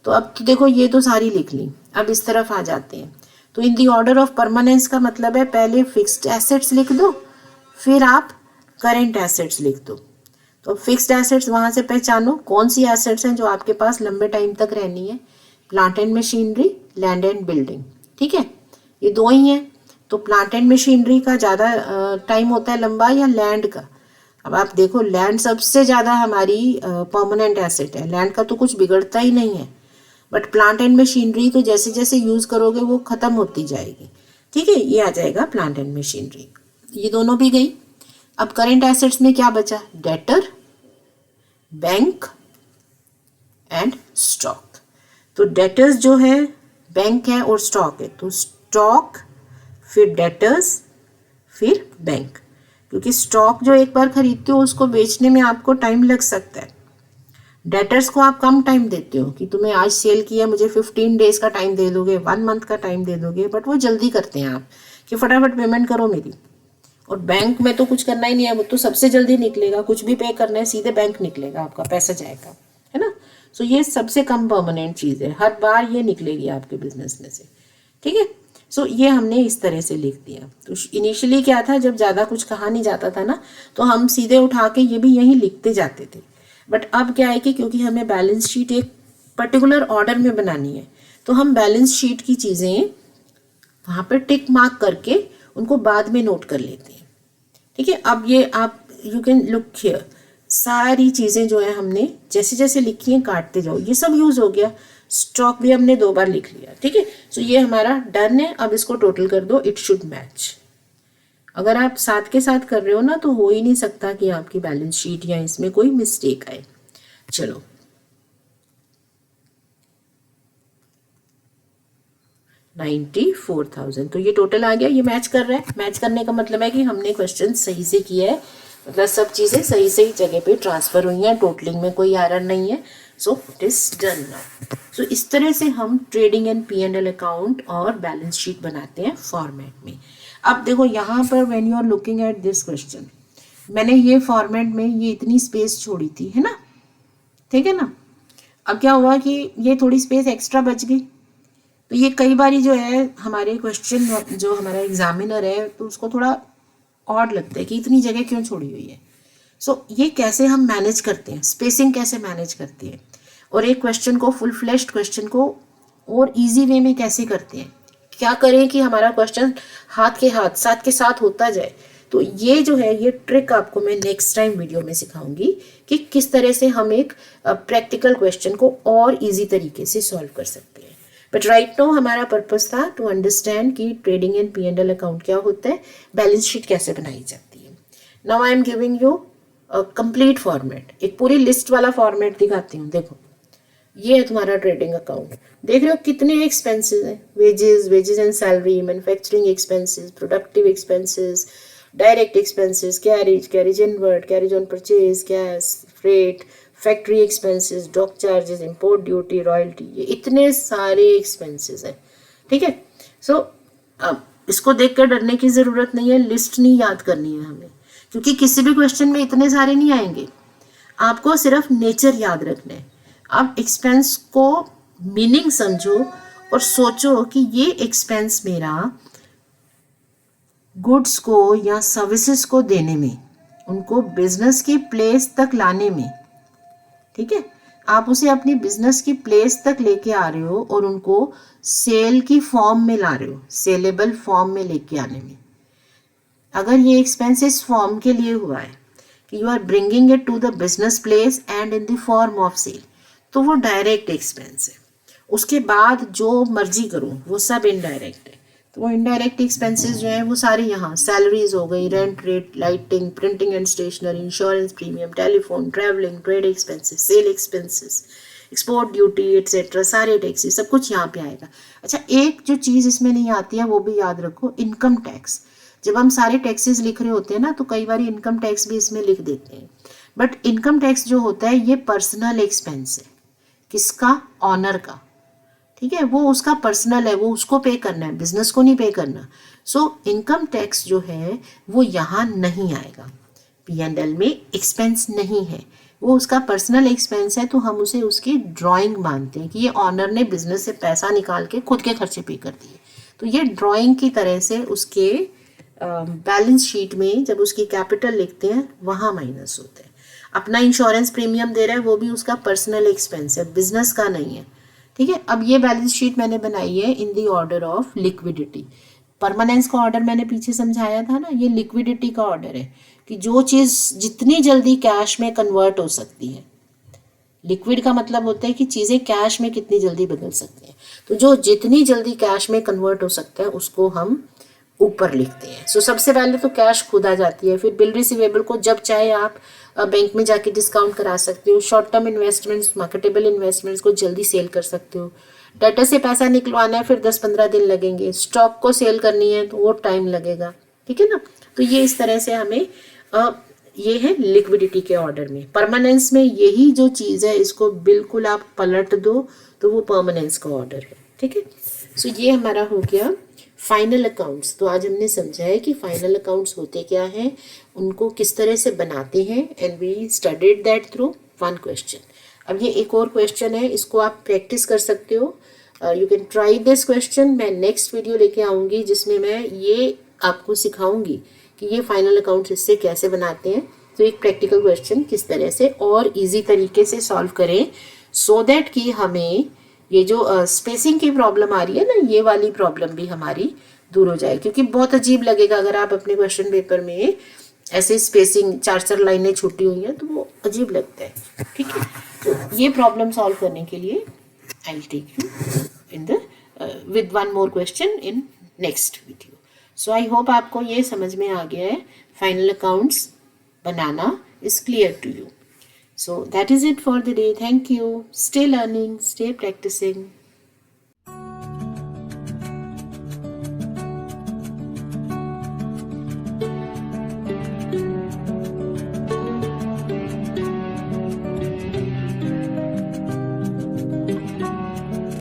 तो अब तो देखो ये तो सारी लिख ली, अब इस तरफ आ जाते हैं। तो इन दी ऑर्डर ऑफ परमानेंस का मतलब है पहले फिक्स्ड एसेट्स लिख दो, फिर आप करेंट एसेट्स लिख दो। तो फिक्स्ड एसेट्स वहां से पहचानो कौन सी एसेट्स हैं जो आपके पास लंबे टाइम तक रहनी है, plant and machinery, land and building, ठीक है, ये 2 ही हैं। तो प्लांट एंड मशीनरी का ज़्यादा टाइम होता है लंबा या लैंड का। अब आप देखो लैंड सबसे ज़्यादा हमारी परमानेंट एसेट है, लैंड का तो कुछ बिगड़ता ही नहीं है, बट प्लांट एंड मशीनरी तो जैसे जैसे यूज़ करोगे वो ख़त्म होती जाएगी, ठीक है। ये आ जाएगा प्लांट एंड मशीनरी, ये दोनों भी गई। अब करेंट एसेट्स में क्या बचा, डेटर, बैंक एंड स्टॉक। तो डेटर्स जो है बैंक है और स्टॉक है, तो स्टॉक फिर डेटर्स फिर बैंक, क्योंकि स्टॉक जो एक बार खरीदते हो उसको बेचने में आपको टाइम लग सकता है। डेटर्स को आप कम टाइम देते हो कि तुम्हें आज सेल किया, मुझे 15 डेज का टाइम दे दोगे, 1 मंथ का टाइम दे दोगे, बट वो जल्दी करते हैं आप कि फटाफट पेमेंट करो मेरी। और बैंक में तो कुछ करना ही नहीं है, वो तो सबसे जल्दी निकलेगा, कुछ भी पे करना है सीधे बैंक निकलेगा, आपका पैसा जाएगा, है ना। सो ये सबसे कम परमानेंट चीज़ है, हर बार ये निकलेगी आपके बिजनेस में से, ठीक है। सो ये हमने इस तरह से लिख दिया। तो इनिशियली क्या था, जब ज़्यादा कुछ कहा नहीं जाता था ना, तो हम सीधे उठा के ये भी यहीं लिखते जाते थे। बट अब क्या है कि क्योंकि हमें बैलेंस शीट एक पर्टिकुलर ऑर्डर में बनानी है, तो हम बैलेंस शीट की चीज़ें वहाँ पर टिक मार्क करके उनको बाद में नोट कर लेते हैं, ठीक है। अब ये आप यू कैन लुक हियर, सारी चीज़ें जो है हमने जैसे जैसे लिखी हैं काटते जाओ, ये सब यूज़ हो गया। स्टॉक भी हमने 2 बार लिख लिया, ठीक है। सो ये हमारा डन है। अब इसको टोटल कर दो, इट शुड मैच। अगर आप साथ के साथ कर रहे हो ना, तो हो ही नहीं सकता कि आपकी बैलेंस शीट या इसमें कोई मिस्टेक आए। चलो 94,000, तो ये टोटल आ गया, ये मैच कर रहा है। मैच करने का मतलब है कि हमने क्वेश्चन सही से किया है, मतलब सब चीज़ें सही सही जगह पे ट्रांसफ़र हुई हैं, टोटलिंग में कोई एरर नहीं है। So it is done now. So इस तरह से हम ट्रेडिंग एंड P&L अकाउंट और बैलेंस शीट बनाते हैं फॉर्मेट में। अब देखो यहाँ पर when you are looking at this question, मैंने ये फॉर्मेट में ये इतनी स्पेस छोड़ी थी, है ना, ठीक है ना। अब क्या हुआ कि ये थोड़ी स्पेस एक्स्ट्रा बच गई, तो ये कई बारी जो है हमारे क्वेश्चन, जो हमारा एग्जामिनर है, तो उसको थोड़ा ऑड लगता है कि इतनी जगह क्यों छोड़ी हुई है। सो ये कैसे हम मैनेज करते हैं, स्पेसिंग कैसे मैनेज करते हैं, और एक क्वेश्चन को, फुल फ्लेश्ड क्वेश्चन को और इजी वे में कैसे करते हैं, क्या करें कि हमारा क्वेश्चन हाथ के हाथ साथ के साथ होता जाए। तो ये जो है, ये ट्रिक आपको मैं नेक्स्ट टाइम वीडियो में सिखाऊंगी कि किस तरह से हम एक प्रैक्टिकल क्वेश्चन को और इजी तरीके से सॉल्व कर सकते हैं। बट राइट नाउ हमारा पर्पस था टू अंडरस्टैंड कि ट्रेडिंग एंड P&L अकाउंट क्या होता है, बैलेंस शीट कैसे बनाई जाती है। Now I am giving you complete format, एक पूरी लिस्ट वाला फॉर्मेट दिखाती हूँ। देखो ये है तुम्हारा ट्रेडिंग अकाउंट, देख रहे हो कितने एक्सपेंसेस हैं, wages and salary, manufacturing expenses, productive expenses, direct expenses, carriage inward, carriage on purchase, gas, freight, factory expenses, dock charges, import duty, royalty, ये इतने सारे एक्सपेंसेस हैं, ठीक है। सो अब इसको देख कर डरने की ज़रूरत नहीं है, लिस्ट नहीं याद करनी है हमें, क्योंकि किसी भी क्वेश्चन में इतने सारे नहीं आएंगे, आपको सिर्फ नेचर याद रखना है। आप एक्सपेंस को मीनिंग समझो और सोचो कि ये एक्सपेंस मेरा गुड्स को या सर्विसेज को देने में, उनको बिजनेस की प्लेस तक लाने में, ठीक है, आप उसे अपनी बिजनेस की प्लेस तक लेके आ रहे हो और उनको सेल की फॉर्म में ला रहे हो, सेलेबल फॉर्म में लेके आने में। अगर ये एक्सपेंस इस फॉर्म के लिए हुआ है कि you are bringing it to the business place and in the form of sale, तो वो डायरेक्ट एक्सपेंस है। उसके बाद जो मर्जी करूँ वो सब इनडायरेक्ट है। तो वो इनडायरेक्ट एक्सपेंसेस जो हैं वो सारे यहाँ, सैलरीज हो गई, rent, rate, lighting, printing and stationery, insurance premium, telephone, travelling, trade expenses, sale expenses, export duty etcetera, सारे टैक्सेस, सब कुछ यहाँ पे आएगा। अच्छा, एक जो चीज़ इसमें नहीं आती है वो भी याद रखो, इनकम टैक्स। जब हम सारे टैक्सेस लिख रहे होते हैं ना, तो कई बार इनकम टैक्स भी इसमें लिख देते हैं, बट इनकम टैक्स जो होता है ये पर्सनल एक्सपेंस है, किसका, ऑनर का, ठीक है, वो उसका पर्सनल है, वो उसको पे करना है, बिजनेस को नहीं पे करना। सो इनकम टैक्स जो है वो यहाँ नहीं आएगा, P&L में एक्सपेंस नहीं है, वो उसका पर्सनल एक्सपेंस है, तो हम उसे उसकी ड्राइंग मानते हैं कि ये ऑनर ने बिजनेस से पैसा निकाल के खुद के खर्चे पे कर दिए, तो ये ड्राइंग की तरह से उसके बैलेंस शीट में जब उसकी कैपिटल लिखते हैं वहाँ माइनस होते हैं। अपना इंश्योरेंस प्रीमियम दे रहा है, वो भी उसका पर्सनल एक्सपेंस है, बिजनेस का नहीं है, ठीक है। अब ये बैलेंस शीट मैंने बनाई है इन the order of liquidity. Permanence का ऑर्डर मैंने पीछे समझाया था ना, ये लिक्विडिटी का ऑर्डर है कि जो चीज़ जितनी जल्दी कैश में कन्वर्ट हो सकती है, लिक्विड का मतलब होता है कि चीज़ें कैश में कितनी जल्दी बदल सकती हैं, तो जो जितनी जल्दी कैश में कन्वर्ट हो सकता है उसको हम ऊपर लिखते हैं। सो सबसे पहले तो कैश खुद आ जाती है, फिर बिल रिसीवेबल को जब चाहे आप बैंक में जाके डिस्काउंट करा सकते हो, short term investments, marketable investments को जल्दी सेल कर सकते हो, डेटर से पैसा निकलवाना है फिर 10-15 दिन लगेंगे, स्टॉक को सेल करनी है तो वो टाइम लगेगा, ठीक है ना। तो ये इस तरह से हमें ये है लिक्विडिटी के ऑर्डर में। परमानेंस में यही जो चीज़ है इसको बिल्कुल आप पलट दो तो वो परमानेंस का ऑर्डर है, ठीक है। सो ये हमारा हो गया फाइनल अकाउंट्स। तो आज हमने समझा है कि फाइनल अकाउंट्स होते क्या हैं, उनको किस तरह से बनाते हैं, and we studied that through one question. अब ये एक और क्वेश्चन है, इसको आप प्रैक्टिस कर सकते हो। You can try this question. मैं नेक्स्ट वीडियो लेके आऊँगी जिसमें मैं ये आपको सिखाऊंगी कि ये फाइनल अकाउंट्स इससे कैसे बनाते हैं। तो एक प्रैक्टिकल क्वेश्चन किस तरह से और इजी तरीके से सॉल्व करें, सो दैट कि हमें ये जो स्पेसिंग की प्रॉब्लम आ रही है ना, ये वाली प्रॉब्लम भी हमारी दूर हो जाए। क्योंकि बहुत अजीब लगेगा अगर आप अपने क्वेश्चन पेपर में ऐसे स्पेसिंग 4-4 लाइनें छूटी हुई हैं तो वो अजीब लगता है, ठीक है। तो ये प्रॉब्लम सॉल्व करने के लिए I will take you in the with one more question in next video. So I hope आपको ये समझ में आ गया है, फाइनल अकाउंट्स बनाना is clear to you. So that is it for the day. Thank you. Stay learning, stay practicing.